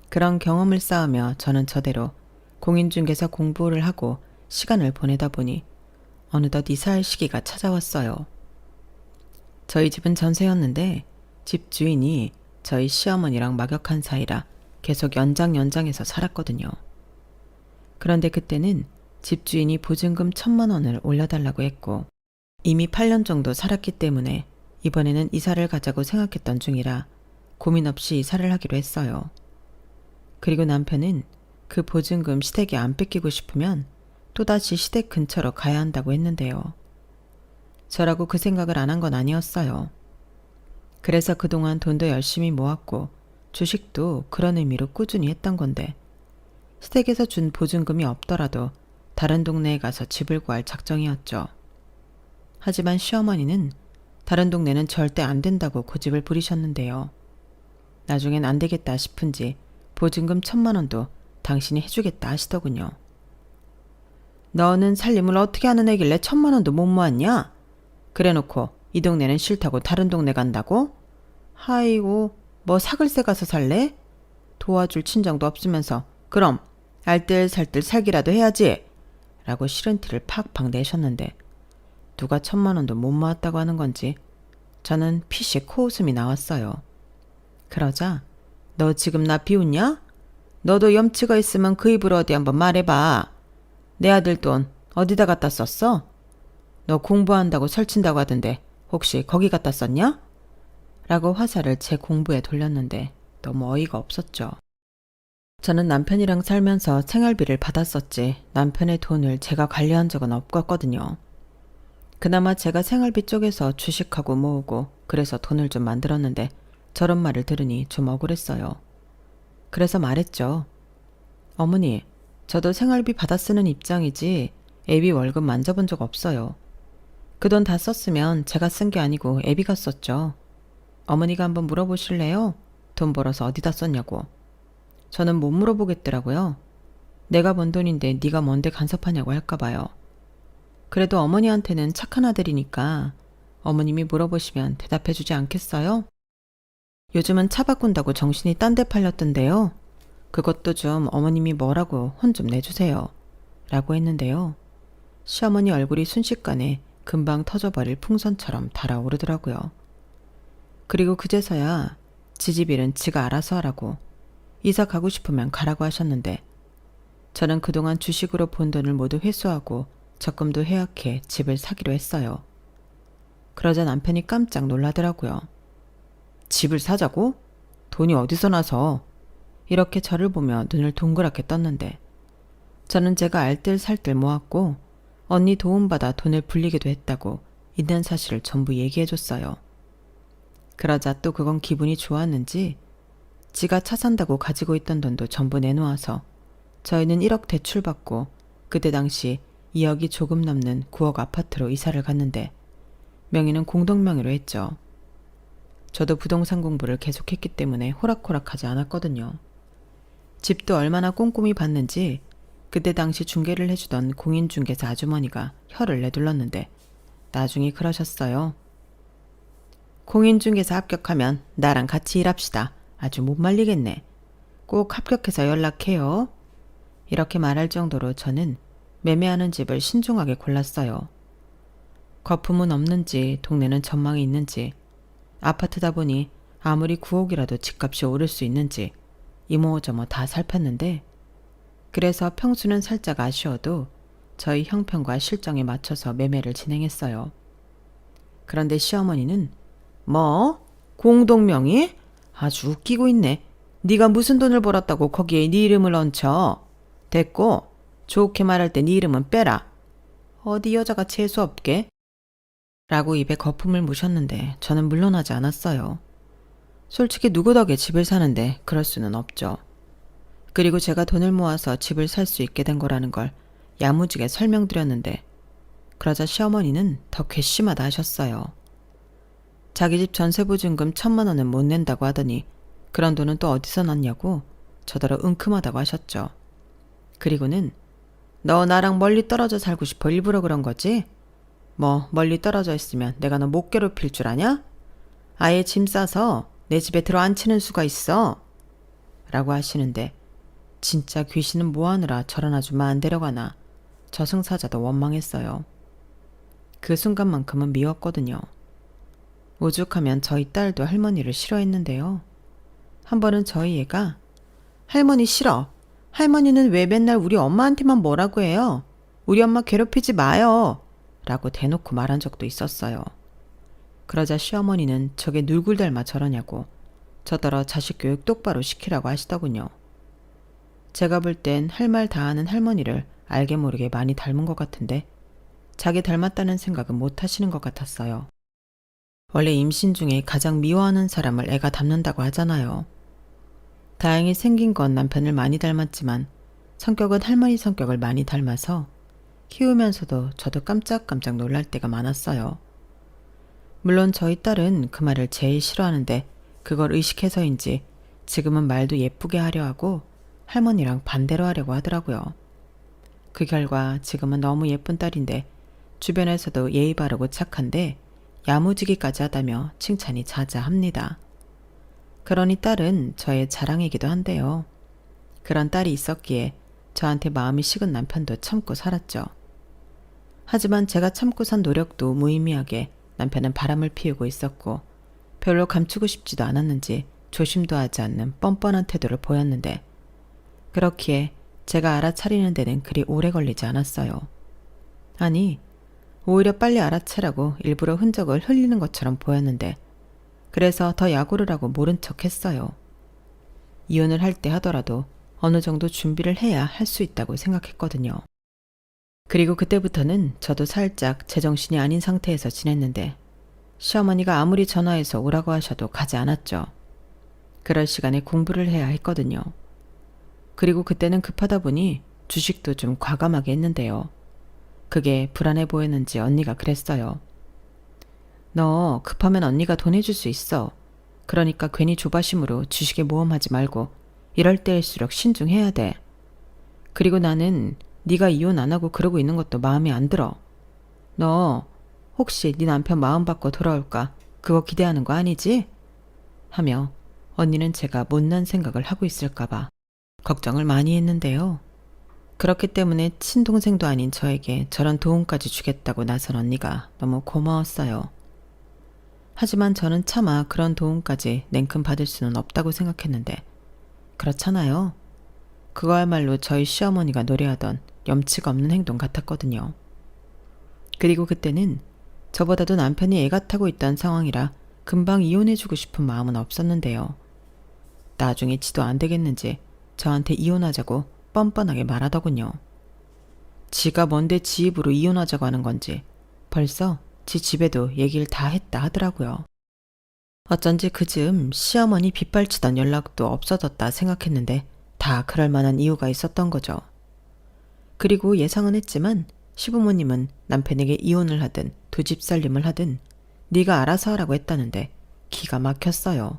Speaker 1: 그런 경험을 쌓으며 저는 저대로 공인중개사 공부를 하고 시간을 보내다 보니 어느덧 이사할 시기가 찾아왔어요. 저희 집은 전세였는데 집 주인이 저희 시어머니랑 막역한 사이라 계속 연장해서 살았거든요. 그런데 그때는 집주인이 보증금 1,000만 원을 올려달라고 했고 이미 8년 정도 살았기 때문에 이번에는 이사를 가자고 생각했던 중이라 고민 없이 이사를 하기로 했어요. 그리고 남편은 그 보증금 시댁에 안 뺏기고 싶으면 또다시 시댁 근처로 가야 한다고 했는데요. 저라고 그 생각을 안 한 건 아니었어요. 그래서 그동안 돈도 열심히 모았고 주식도 그런 의미로 꾸준히 했던 건데 시댁에서 준 보증금이 없더라도 다른 동네에 가서 집을 구할 작정이었죠. 하지만 시어머니는 다른 동네는 절대 안 된다고 고집을 부리셨는데요. 나중엔 안 되겠다 싶은지 보증금 1,000만 원도 당신이 해주겠다 하시더군요. 너는 살림을 어떻게 하는 애길래 1,000만 원도 못 모았냐? 그래놓고 이 동네는 싫다고 다른 동네 간다고? 하이고 뭐 사글세 가서 살래? 도와줄 친정도 없으면서 그럼 알뜰살뜰 살기라도 해야지 라고 싫은 티를 팍팍 내셨는데 누가 1,000만 원도 못 모았다고 하는 건지 저는 피식 코웃음이 나왔어요. 그러자 너 지금 나 비웃냐? 너도 염치가 있으면 그 입으로 어디 한번 말해봐. 내 아들 돈 어디다 갖다 썼어? 너 공부한다고 설친다고 하던데 혹시 거기 갖다 썼냐? 라고 화살을 제 공부에 돌렸는데 너무 어이가 없었죠. 저는 남편이랑 살면서 생활비를 받았었지 남편의 돈을 제가 관리한 적은 없었거든요. 그나마 제가 생활비 쪽에서 주식하고 모으고 그래서 돈을 좀 만들었는데 저런 말을 들으니 좀 억울했어요. 그래서 말했죠. 어머니, 저도 생활비 받아 쓰는 입장이지 애비 월급 만져본 적 없어요. 그 돈 다 썼으면 제가 쓴 게 아니고 애비가 썼죠. 어머니가 한번 물어보실래요? 돈 벌어서 어디다 썼냐고. 저는 못 물어보겠더라고요. 내가 번 돈인데 네가 뭔데 간섭하냐고 할까 봐요. 그래도 어머니한테는 착한 아들이니까 어머님이 물어보시면 대답해 주지 않겠어요? 요즘은 차 바꾼다고 정신이 딴 데 팔렸던데요. 그것도 좀 어머님이 뭐라고 혼 좀 내주세요. 라고 했는데요. 시어머니 얼굴이 순식간에 금방 터져버릴 풍선처럼 달아오르더라고요. 그리고 그제서야 지집 일은 지가 알아서 하라고 이사 가고 싶으면 가라고 하셨는데 저는 그동안 주식으로 본 돈을 모두 회수하고 적금도 해약해 집을 사기로 했어요. 그러자 남편이 깜짝 놀라더라고요. 집을 사자고? 돈이 어디서 나서? 이렇게 저를 보며 눈을 동그랗게 떴는데 저는 제가 알뜰살뜰 모았고 언니 도움받아 돈을 불리기도 했다고 있는 사실을 전부 얘기해줬어요. 그러자 또 그건 기분이 좋았는지 지가 차 산다고 가지고 있던 돈도 전부 내놓아서 저희는 1억 대출받고 그때 당시 2억이 조금 넘는 9억 아파트로 이사를 갔는데 명의는 공동명의로 했죠. 저도 부동산 공부를 계속했기 때문에 호락호락하지 않았거든요. 집도 얼마나 꼼꼼히 봤는지 그때 당시 중개를 해주던 공인중개사 아주머니가 혀를 내둘렀는데 나중에 그러셨어요. 공인중개사 합격하면 나랑 같이 일합시다. 아주 못 말리겠네. 꼭 합격해서 연락해요. 이렇게 말할 정도로 저는 매매하는 집을 신중하게 골랐어요. 거품은 없는지 동네는 전망이 있는지 아파트다 보니 아무리 9억이라도 집값이 오를 수 있는지 이모저모 다 살폈는데 그래서 평수는 살짝 아쉬워도 저희 형편과 실정에 맞춰서 매매를 진행했어요. 그런데 시어머니는 뭐? 공동명의? 아주 웃기고 있네. 네가 무슨 돈을 벌었다고 거기에 네 이름을 얹혀. 됐고 좋게 말할 때 네 이름은 빼라. 어디 여자가 재수없게? 라고 입에 거품을 무셨는데 저는 물러나지 않았어요. 솔직히 누구 덕에 집을 사는데 그럴 수는 없죠. 그리고 제가 돈을 모아서 집을 살 수 있게 된 거라는 걸 야무지게 설명드렸는데 그러자 시어머니는 더 괘씸하다 하셨어요. 자기 집 전세보증금 1,000만 원은 못 낸다고 하더니 그런 돈은 또 어디서 났냐고 저더러 은큼하다고 하셨죠. 그리고는 너 나랑 멀리 떨어져 살고 싶어 일부러 그런 거지? 뭐 멀리 떨어져 있으면 내가 너 못 괴롭힐 줄 아냐? 아예 짐 싸서 내 집에 들어 앉히는 수가 있어. 라고 하시는데 진짜 귀신은 뭐하느라 저런 아줌마 안 데려가나 저승사자도 원망했어요. 그 순간만큼은 미웠거든요. 오죽하면 저희 딸도 할머니를 싫어했는데요. 한 번은 저희 애가 할머니 싫어. 할머니는 왜 맨날 우리 엄마한테만 뭐라고 해요? 우리 엄마 괴롭히지 마요. 라고 대놓고 말한 적도 있었어요. 그러자 시어머니는 저게 누굴 닮아 저러냐고 저더러 자식 교육 똑바로 시키라고 하시더군요. 제가 볼 땐 할 말 다 하는 할머니를 알게 모르게 많이 닮은 것 같은데 자기 닮았다는 생각은 못 하시는 것 같았어요. 원래 임신 중에 가장 미워하는 사람을 애가 닮는다고 하잖아요. 다행히 생긴 건 남편을 많이 닮았지만 성격은 할머니 성격을 많이 닮아서 키우면서도 저도 깜짝깜짝 놀랄 때가 많았어요. 물론 저희 딸은 그 말을 제일 싫어하는데 그걸 의식해서인지 지금은 말도 예쁘게 하려 하고 할머니랑 반대로 하려고 하더라고요. 그 결과 지금은 너무 예쁜 딸인데 주변에서도 예의 바르고 착한데 야무지기까지 하다며 칭찬이 자자합니다. 그러니 딸은 저의 자랑이기도 한데요. 그런 딸이 있었기에 저한테 마음이 식은 남편도 참고 살았죠. 하지만 제가 참고 산 노력도 무의미하게 남편은 바람을 피우고 있었고 별로 감추고 싶지도 않았는지 조심도 하지 않는 뻔뻔한 태도를 보였는데 그렇기에 제가 알아차리는 데는 그리 오래 걸리지 않았어요. 아니, 오히려 빨리 알아채라고 일부러 흔적을 흘리는 것처럼 보였는데 그래서 더 약오를 하고 모른 척 했어요. 이혼을 할 때 하더라도 어느 정도 준비를 해야 할 수 있다고 생각했거든요. 그리고 그때부터는 저도 살짝 제정신이 아닌 상태에서 지냈는데 시어머니가 아무리 전화해서 오라고 하셔도 가지 않았죠. 그럴 시간에 공부를 해야 했거든요. 그리고 그때는 급하다 보니 주식도 좀 과감하게 했는데요. 그게 불안해 보였는지 언니가 그랬어요. 너 급하면 언니가 돈 해줄 수 있어. 그러니까 괜히 조바심으로 주식에 모험하지 말고 이럴 때일수록 신중해야 돼. 그리고 나는 네가 이혼 안 하고 그러고 있는 것도 마음에 안 들어. 너 혹시 네 남편 마음 바꿔 돌아올까? 그거 기대하는 거 아니지? 하며 언니는 제가 못난 생각을 하고 있을까 봐 걱정을 많이 했는데요. 그렇기 때문에 친동생도 아닌 저에게 저런 도움까지 주겠다고 나선 언니가 너무 고마웠어요. 하지만 저는 차마 그런 도움까지 냉큼 받을 수는 없다고 생각했는데 그렇잖아요. 그거야말로 저희 시어머니가 노래하던 염치가 없는 행동 같았거든요. 그리고 그때는 저보다도 남편이 애가 타고 있던 상황이라 금방 이혼해주고 싶은 마음은 없었는데요. 나중에 지도 안 되겠는지 저한테 이혼하자고 뻔뻔하게 말하더군요. 지가 뭔데 지 입으로 이혼하자고 하는 건지 벌써 지 집에도 얘기를 다 했다 하더라고요. 어쩐지 그즈음 시어머니 빗발치던 연락도 없어졌다 생각했는데 다 그럴 만한 이유가 있었던 거죠. 그리고 예상은 했지만 시부모님은 남편에게 이혼을 하든 두 집 살림을 하든 네가 알아서 하라고 했다는데 기가 막혔어요.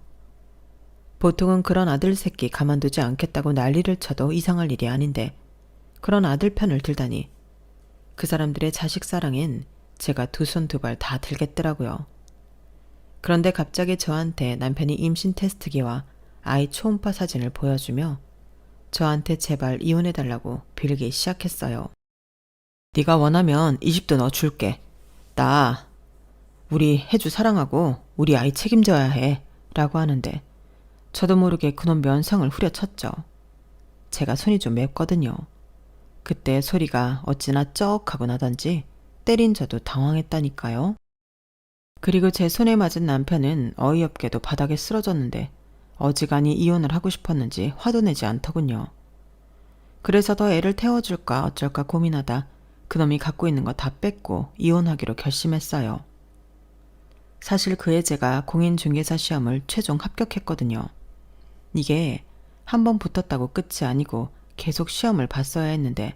Speaker 1: 보통은 그런 아들 새끼 가만두지 않겠다고 난리를 쳐도 이상할 일이 아닌데 그런 아들 편을 들다니 그 사람들의 자식 사랑엔 제가 두 손 두 발 다 들겠더라고요. 그런데 갑자기 저한테 남편이 임신 테스트기와 아이 초음파 사진을 보여주며 저한테 제발 이혼해달라고 빌기 시작했어요. 네가 원하면 이 집도 너 줄게. 나 우리 혜주 사랑하고 우리 아이 책임져야 해 라고 하는데 저도 모르게 그놈 면상을 후려쳤죠. 제가 손이 좀 맵거든요. 그때 소리가 어찌나 쩍하고 나던지 때린 저도 당황했다니까요. 그리고 제 손에 맞은 남편은 어이없게도 바닥에 쓰러졌는데 어지간히 이혼을 하고 싶었는지 화도 내지 않더군요. 그래서 더 애를 태워줄까 어쩔까 고민하다 그놈이 갖고 있는 거 다 뺏고 이혼하기로 결심했어요. 사실 그해 제가 공인중개사 시험을 최종 합격했거든요. 이게 한 번 붙었다고 끝이 아니고 계속 시험을 봤어야 했는데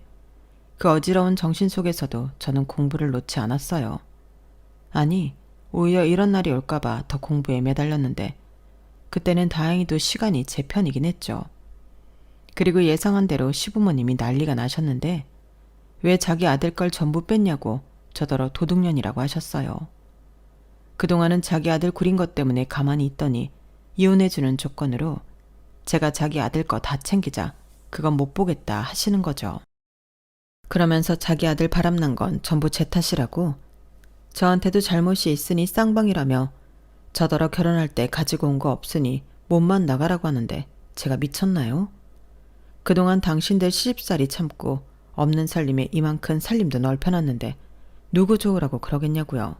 Speaker 1: 그 어지러운 정신 속에서도 저는 공부를 놓지 않았어요. 아니, 오히려 이런 날이 올까봐 더 공부에 매달렸는데 그때는 다행히도 시간이 제 편이긴 했죠. 그리고 예상한 대로 시부모님이 난리가 나셨는데 왜 자기 아들 걸 전부 뺐냐고 저더러 도둑년이라고 하셨어요. 그동안은 자기 아들 구린 것 때문에 가만히 있더니 이혼해주는 조건으로 제가 자기 아들 거 다 챙기자 그건 못 보겠다 하시는 거죠. 그러면서 자기 아들 바람난 건 전부 제 탓이라고 저한테도 잘못이 있으니 쌍방이라며 저더러 결혼할 때 가지고 온 거 없으니 몸만 나가라고 하는데 제가 미쳤나요? 그동안 당신들 시집살이 참고 없는 살림에 이만큼 살림도 넓혀놨는데 누구 좋으라고 그러겠냐고요.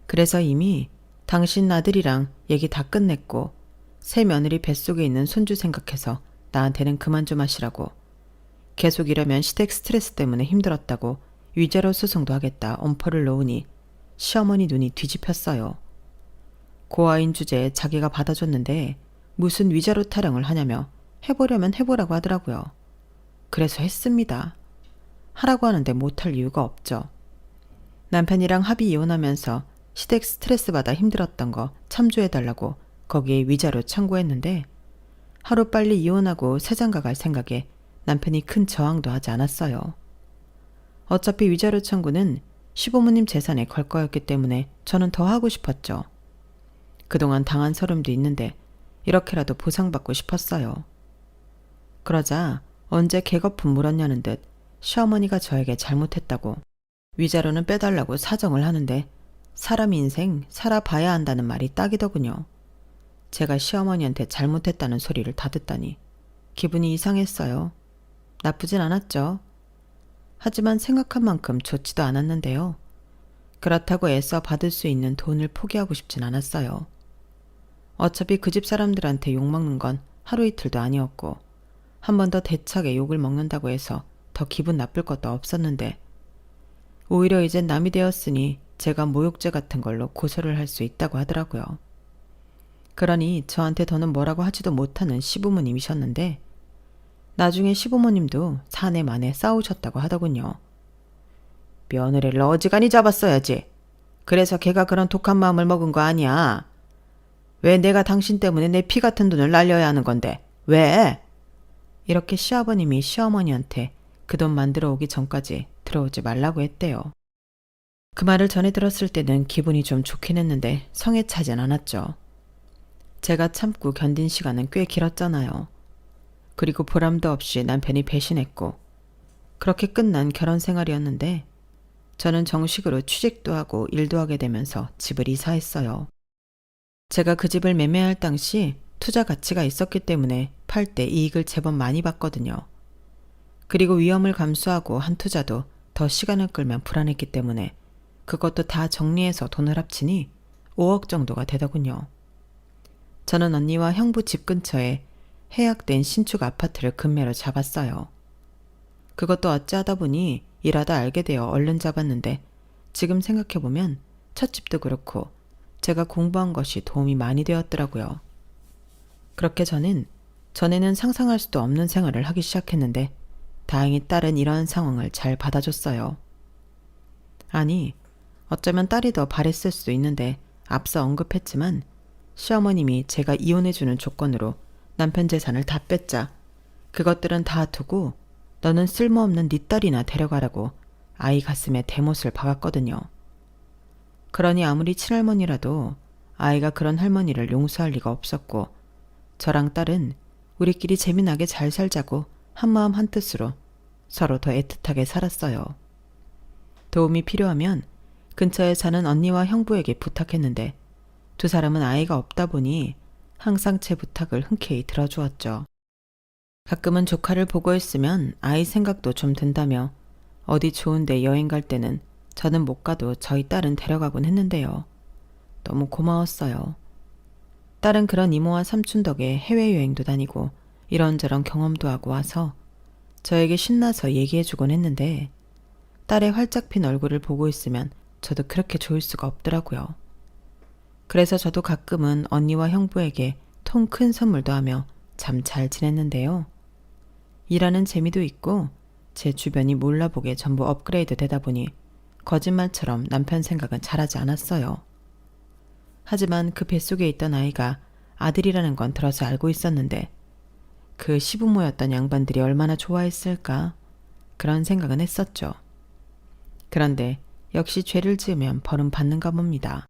Speaker 1: 그래서 이미 당신 아들이랑 얘기 다 끝냈고 새 며느리 뱃속에 있는 손주 생각해서 나한테는 그만 좀 하시라고 계속 이러면 시댁 스트레스 때문에 힘들었다고 위자료 소송도 하겠다 엄포를 놓으니 시어머니 눈이 뒤집혔어요. 고아인 주제에 자기가 받아줬는데 무슨 위자료 타령을 하냐며 해보려면 해보라고 하더라고요. 그래서 했습니다. 하라고 하는데 못할 이유가 없죠. 남편이랑 합의 이혼하면서 시댁 스트레스 받아 힘들었던 거 참조해달라고 거기에 위자료 청구했는데 하루빨리 이혼하고 새장가 갈 생각에 남편이 큰 저항도 하지 않았어요. 어차피 위자료 청구는 시부모님 재산에 걸 거였기 때문에 저는 더 하고 싶었죠. 그동안 당한 서름도 있는데 이렇게라도 보상받고 싶었어요. 그러자 언제 개거품 물었냐는 듯 시어머니가 저에게 잘못했다고 위자료는 빼달라고 사정을 하는데 사람 인생 살아봐야 한다는 말이 딱이더군요. 제가 시어머니한테 잘못했다는 소리를 다 듣다니 기분이 이상했어요. 나쁘진 않았죠. 하지만 생각한 만큼 좋지도 않았는데요. 그렇다고 애써 받을 수 있는 돈을 포기하고 싶진 않았어요. 어차피 그 집 사람들한테 욕먹는 건 하루 이틀도 아니었고 한 번 더 대차게 욕을 먹는다고 해서 더 기분 나쁠 것도 없었는데 오히려 이젠 남이 되었으니 제가 모욕죄 같은 걸로 고소를 할 수 있다고 하더라고요. 그러니 저한테 더는 뭐라고 하지도 못하는 시부모님이셨는데 나중에 시부모님도 사내 만에 싸우셨다고 하더군요. 며느리를 어지간히 잡았어야지. 그래서 걔가 그런 독한 마음을 먹은 거 아니야. 왜 내가 당신 때문에 내 피 같은 돈을 날려야 하는 건데? 왜? 이렇게 시아버님이 시어머니한테 그 돈 만들어 오기 전까지 들어오지 말라고 했대요. 그 말을 전해 들었을 때는 기분이 좀 좋긴 했는데 성에 차진 않았죠. 제가 참고 견딘 시간은 꽤 길었잖아요. 그리고 보람도 없이 남편이 배신했고 그렇게 끝난 결혼 생활이었는데 저는 정식으로 취직도 하고 일도 하게 되면서 집을 이사했어요. 제가 그 집을 매매할 당시 투자 가치가 있었기 때문에 팔 때 이익을 제법 많이 봤거든요. 그리고 위험을 감수하고 한 투자도 더 시간을 끌면 불안했기 때문에 그것도 다 정리해서 돈을 합치니 5억 정도가 되더군요. 저는 언니와 형부 집 근처에 해약된 신축 아파트를 금매로 잡았어요. 그것도 어찌하다 보니 일하다 알게 되어 얼른 잡았는데 지금 생각해보면 첫 집도 그렇고 제가 공부한 것이 도움이 많이 되었더라고요. 그렇게 저는 전에는 상상할 수도 없는 생활을 하기 시작했는데 다행히 딸은 이러한 상황을 잘 받아줬어요. 아니, 어쩌면 딸이 더 바랬을 수도 있는데 앞서 언급했지만 시어머님이 제가 이혼해주는 조건으로 남편 재산을 다 뺐자 그것들은 다 두고 너는 쓸모없는 네 딸이나 데려가라고 아이 가슴에 대못을 박았거든요. 그러니 아무리 친할머니라도 아이가 그런 할머니를 용서할 리가 없었고 저랑 딸은 우리끼리 재미나게 잘 살자고 한마음 한뜻으로 서로 더 애틋하게 살았어요. 도움이 필요하면 근처에 사는 언니와 형부에게 부탁했는데 두 사람은 아이가 없다 보니 항상 제 부탁을 흔쾌히 들어주었죠. 가끔은 조카를 보고 있으면 아이 생각도 좀 든다며 어디 좋은데 여행 갈 때는 저는 못 가도 저희 딸은 데려가곤 했는데요. 너무 고마웠어요. 딸은 그런 이모와 삼촌 덕에 해외여행도 다니고 이런저런 경험도 하고 와서 저에게 신나서 얘기해주곤 했는데 딸의 활짝 핀 얼굴을 보고 있으면 저도 그렇게 좋을 수가 없더라고요. 그래서 저도 가끔은 언니와 형부에게 통 큰 선물도 하며 참 잘 지냈는데요. 일하는 재미도 있고 제 주변이 몰라보게 전부 업그레이드 되다 보니 거짓말처럼 남편 생각은 잘하지 않았어요. 하지만 그 뱃속에 있던 아이가 아들이라는 건 들어서 알고 있었는데 그 시부모였던 양반들이 얼마나 좋아했을까 그런 생각은 했었죠. 그런데 역시 죄를 지으면 벌은 받는가 봅니다.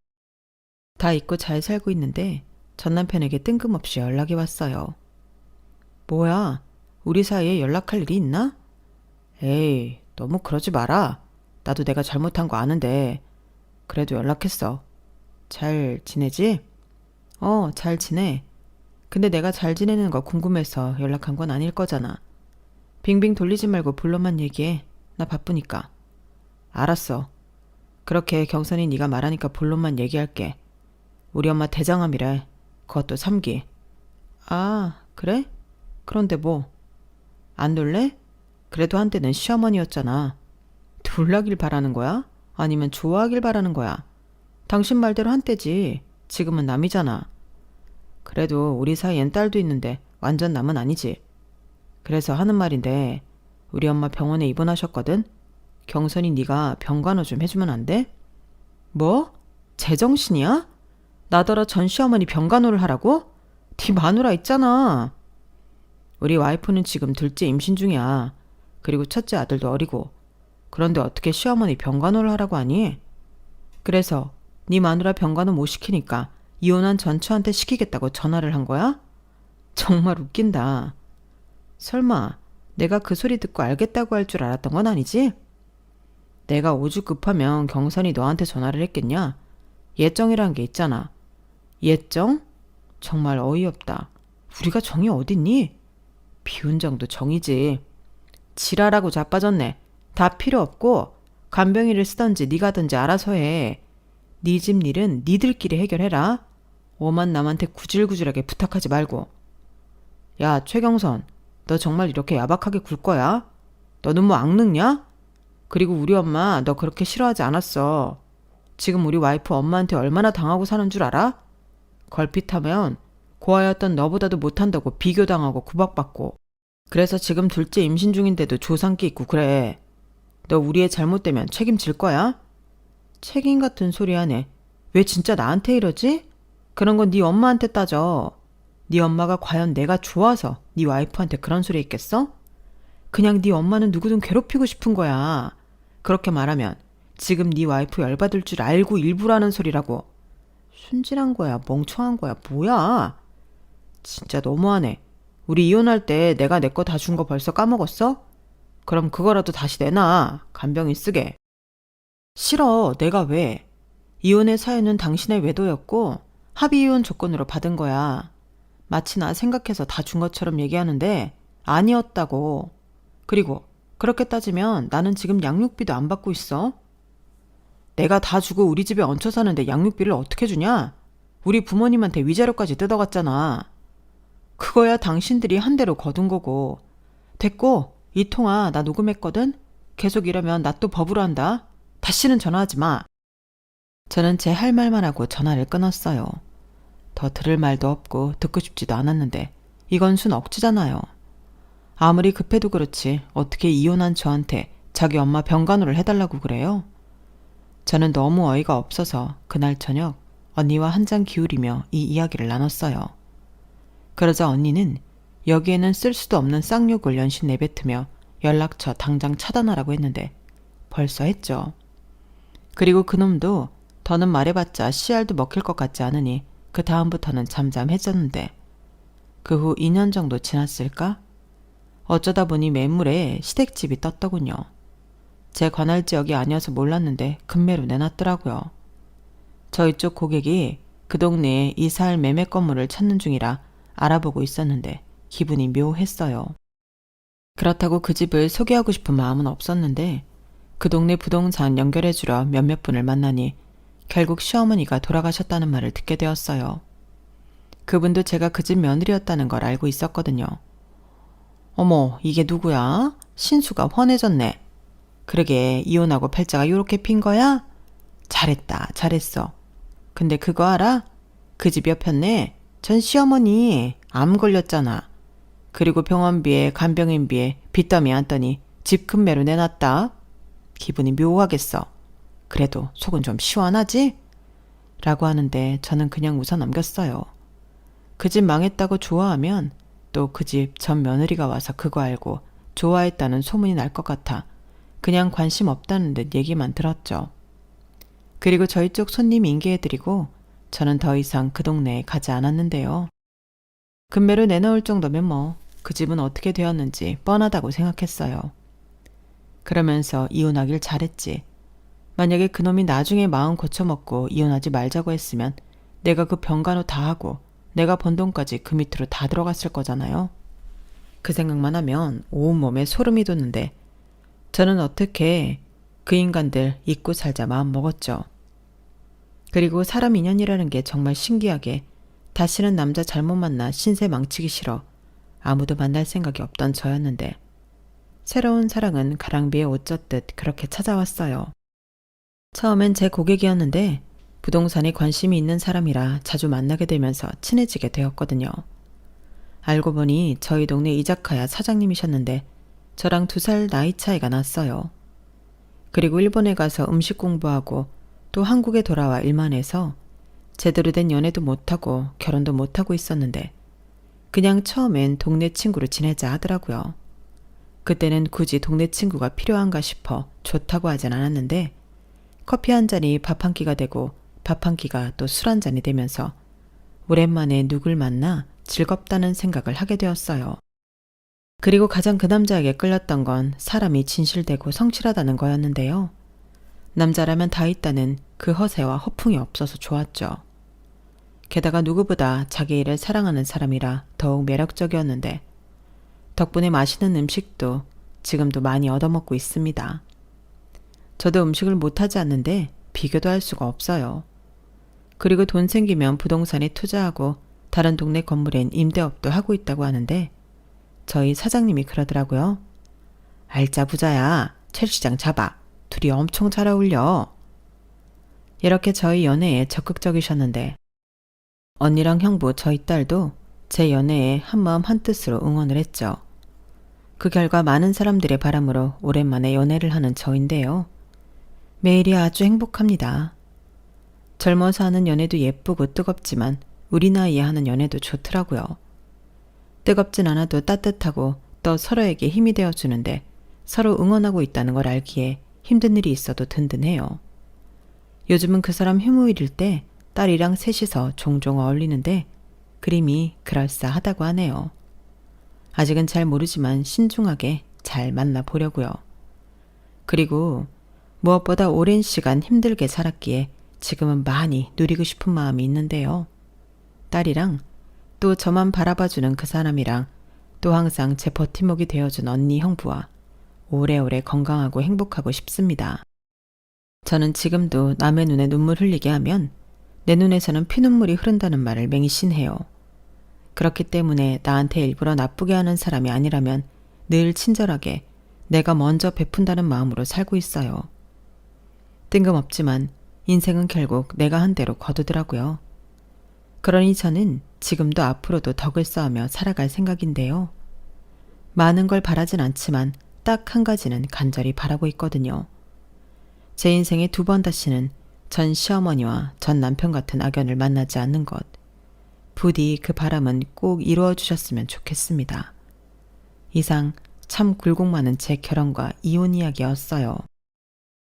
Speaker 1: 다 잊고 잘 살고 있는데 전 남편에게 뜬금없이 연락이 왔어요. 뭐야, 우리 사이에 연락할 일이 있나? 에이, 너무 그러지 마라. 나도 내가 잘못한 거 아는데 그래도 연락했어. 잘 지내지? 잘 지내. 근데 내가 잘 지내는 거 궁금해서 연락한 건 아닐 거잖아. 빙빙 돌리지 말고 본론만 얘기해. 나 바쁘니까. 알았어. 그렇게 경선이 네가 말하니까 본론만 얘기할게. 우리 엄마 대장암이래. 그것도 3기. 아, 그래? 그런데 뭐? 안 놀래? 그래도 한때는 시어머니였잖아. 놀라길 바라는 거야? 아니면 좋아하길 바라는 거야? 당신 말대로 한때지. 지금은 남이잖아. 그래도 우리 사이엔 딸도 있는데 완전 남은 아니지. 그래서 하는 말인데 우리 엄마 병원에 입원하셨거든? 경선이 네가 병간호 좀 해주면 안 돼? 뭐? 제정신이야? 나더러 전 시어머니 병간호를 하라고? 네 마누라 있잖아. 우리 와이프는 지금 둘째 임신 중이야. 그리고 첫째 아들도 어리고. 그런데 어떻게 시어머니 병간호를 하라고 하니? 그래서 네 마누라 병간호 못 시키니까 이혼한 전처한테 시키겠다고 전화를 한 거야? 정말 웃긴다. 설마 내가 그 소리 듣고 알겠다고 할 줄 알았던 건 아니지? 내가 오죽 급하면 경선이 너한테 전화를 했겠냐? 예정이란 게 있잖아. 예정? 정말 어이없다. 우리가 정이 어딨니? 비운정도 정이지. 지랄하고 자빠졌네. 다 필요 없고 간병인을 쓰던지 네가 하든지 알아서 해. 네 집 일은 니들끼리 해결해라. 오만 남한테 구질구질하게 부탁하지 말고. 야, 최경선, 너 정말 이렇게 야박하게 굴 거야? 너는 뭐 악능냐? 그리고 우리 엄마 너 그렇게 싫어하지 않았어. 지금 우리 와이프 엄마한테 얼마나 당하고 사는 줄 알아? 걸핏하면 고아였던 너보다도 못한다고 비교당하고 구박받고. 그래서 지금 둘째 임신 중인데도 조상기 있고 그래. 너 우리 애 잘못되면 책임질 거야? 책임 같은 소리 하네. 왜 진짜 나한테 이러지? 그런 건 네 엄마한테 따져. 네 엄마가 과연 내가 좋아서 네 와이프한테 그런 소리 했겠어? 그냥 네 엄마는 누구든 괴롭히고 싶은 거야. 그렇게 말하면 지금 네 와이프 열받을 줄 알고 일부러 하는 소리라고. 순진한 거야, 멍청한 거야, 뭐야? 진짜 너무하네. 우리 이혼할 때 내가 내 거 다 준 거 벌써 까먹었어? 그럼 그거라도 다시 내놔. 간병인 쓰게. 싫어. 내가 왜? 이혼의 사유는 당신의 외도였고 합의 이혼 조건으로 받은 거야. 마치 나 생각해서 다 준 것처럼 얘기하는데 아니었다고. 그리고 그렇게 따지면 나는 지금 양육비도 안 받고 있어. 내가 다 주고 우리 집에 얹혀 사는데 양육비를 어떻게 주냐? 우리 부모님한테 위자료까지 뜯어갔잖아. 그거야 당신들이 한 대로 거둔 거고. 됐고, 이 통화 나 녹음했거든? 계속 이러면 나 또 법으로 한다. 다시는 전화하지 마. 저는 제 할 말만 하고 전화를 끊었어요. 더 들을 말도 없고 듣고 싶지도 않았는데 이건 순 억지잖아요. 아무리 급해도 그렇지 어떻게 이혼한 저한테 자기 엄마 병간호를 해달라고 그래요? 저는 너무 어이가 없어서 그날 저녁 언니와 한 잔 기울이며 이 이야기를 나눴어요. 그러자 언니는 여기에는 쓸 수도 없는 쌍욕을 연신 내뱉으며 연락처 당장 차단하라고 했는데 벌써 했죠. 그리고 그놈도 더는 말해봤자 씨알도 먹힐 것 같지 않으니 그 다음부터는 잠잠해졌는데 그 후 2년 정도 지났을까? 어쩌다 보니 매물에 시댁집이 떴더군요. 제 관할 지역이 아니어서 몰랐는데 급매로 내놨더라고요. 저희 쪽 고객이 그 동네에 이사할 매매 건물을 찾는 중이라 알아보고 있었는데 기분이 묘했어요. 그렇다고 그 집을 소개하고 싶은 마음은 없었는데 그 동네 부동산 연결해주러 몇몇 분을 만나니 결국 시어머니가 돌아가셨다는 말을 듣게 되었어요. 그분도 제가 그 집 며느리였다는 걸 알고 있었거든요. 어머, 이게 누구야? 신수가 훤해졌네. 그러게 이혼하고 팔자가 요렇게 핀 거야? 잘했다, 잘했어. 근데 그거 알아? 그 집 옆였네. 전 시어머니 암 걸렸잖아. 그리고 병원비에 간병인비에 빚더미 안더니 집 금매로 내놨다. 기분이 묘하겠어. 그래도 속은 좀 시원하지? 라고 하는데 저는 그냥 웃어 넘겼어요. 그 집 망했다고 좋아하면 또 그 집 전 며느리가 와서 그거 알고 좋아했다는 소문이 날 것 같아 그냥 관심 없다는 듯 얘기만 들었죠. 그리고 저희 쪽 손님 인계해드리고 저는 더 이상 그 동네에 가지 않았는데요. 금매로 내놓을 정도면 뭐 그 집은 어떻게 되었는지 뻔하다고 생각했어요. 그러면서 이혼하길 잘했지. 만약에 그놈이 나중에 마음 고쳐먹고 이혼하지 말자고 했으면 내가 그 병간호 다 하고 내가 번 돈까지 그 밑으로 다 들어갔을 거잖아요. 그 생각만 하면 온몸에 소름이 돋는데 저는 어떻게 그 인간들 잊고 살자 마음 먹었죠. 그리고 사람 인연이라는 게 정말 신기하게 다시는 남자 잘못 만나 신세 망치기 싫어 아무도 만날 생각이 없던 저였는데 새로운 사랑은 가랑비에 옷 젖듯 그렇게 찾아왔어요. 처음엔 제 고객이었는데 부동산에 관심이 있는 사람이라 자주 만나게 되면서 친해지게 되었거든요. 알고 보니 저희 동네 이자카야 사장님이셨는데 저랑 2살 나이 차이가 났어요. 그리고 일본에 가서 음식 공부하고 또 한국에 돌아와 일만 해서 제대로 된 연애도 못하고 결혼도 못하고 있었는데 그냥 처음엔 동네 친구로 지내자 하더라고요. 그때는 굳이 동네 친구가 필요한가 싶어 좋다고 하진 않았는데 커피 한 잔이 밥 한 끼가 되고 밥 한 끼가 또 술 한 잔이 되면서 오랜만에 누굴 만나 즐겁다는 생각을 하게 되었어요. 그리고 가장 그 남자에게 끌렸던 건 사람이 진실되고 성실하다는 거였는데요. 남자라면 다 있다는 그 허세와 허풍이 없어서 좋았죠. 게다가 누구보다 자기 일을 사랑하는 사람이라 더욱 매력적이었는데 덕분에 맛있는 음식도 지금도 많이 얻어먹고 있습니다. 저도 음식을 못하지 않는데 비교도 할 수가 없어요. 그리고 돈 생기면 부동산에 투자하고 다른 동네 건물엔 임대업도 하고 있다고 하는데 저희 사장님이 그러더라고요. 알짜 부자야. 최 시장 잡아. 둘이 엄청 잘 어울려. 이렇게 저희 연애에 적극적이셨는데 언니랑 형부 저희 딸도 제 연애에 한마음 한뜻으로 응원을 했죠. 그 결과 많은 사람들의 바람으로 오랜만에 연애를 하는 저인데요. 매일이 아주 행복합니다. 젊어서 하는 연애도 예쁘고 뜨겁지만 우리 나이에 하는 연애도 좋더라고요. 뜨겁진 않아도 따뜻하고 또 서로에게 힘이 되어주는데 서로 응원하고 있다는 걸 알기에 힘든 일이 있어도 든든해요. 요즘은 그 사람 휴무일일 때 딸이랑 셋이서 종종 어울리는데 그림이 그럴싸하다고 하네요. 아직은 잘 모르지만 신중하게 잘 만나보려고요. 그리고 무엇보다 오랜 시간 힘들게 살았기에 지금은 많이 누리고 싶은 마음이 있는데요. 딸이랑 또 저만 바라봐주는 그 사람이랑 또 항상 제 버팀목이 되어준 언니 형부와 오래오래 건강하고 행복하고 싶습니다. 저는 지금도 남의 눈에 눈물 흘리게 하면 내 눈에서는 피눈물이 흐른다는 말을 맹신해요. 그렇기 때문에 나한테 일부러 나쁘게 하는 사람이 아니라면 늘 친절하게 내가 먼저 베푼다는 마음으로 살고 있어요. 뜬금없지만 인생은 결국 내가 한 대로 거두더라고요. 그러니 저는 지금도 앞으로도 덕을 쌓으며 살아갈 생각인데요. 많은 걸 바라진 않지만 딱 한 가지는 간절히 바라고 있거든요. 제 인생에 2번 다시는 전 시어머니와 전 남편 같은 악연을 만나지 않는 것. 부디 그 바람은 꼭 이루어 주셨으면 좋겠습니다. 이상 참 굴곡 많은 제 결혼과 이혼 이야기였어요.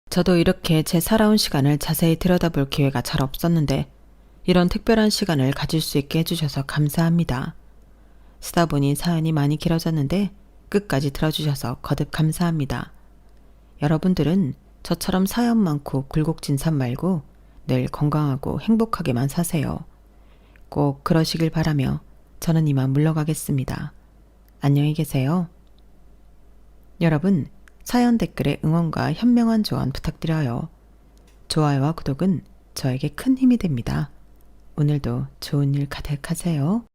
Speaker 1: 저도 이렇게 제 살아온 시간을 자세히 들여다볼 기회가 잘 없었는데 이런 특별한 시간을 가질 수 있게 해주셔서 감사합니다. 쓰다 보니 사연이 많이 길어졌는데 끝까지 들어주셔서 거듭 감사합니다. 여러분들은 저처럼 사연 많고 굴곡진 삶 말고 늘 건강하고 행복하게만 사세요. 꼭 그러시길 바라며 저는 이만 물러가겠습니다. 안녕히 계세요. 여러분, 사연 댓글에 응원과 현명한 조언 부탁드려요. 좋아요와 구독은 저에게 큰 힘이 됩니다. 오늘도 좋은 일 가득하세요.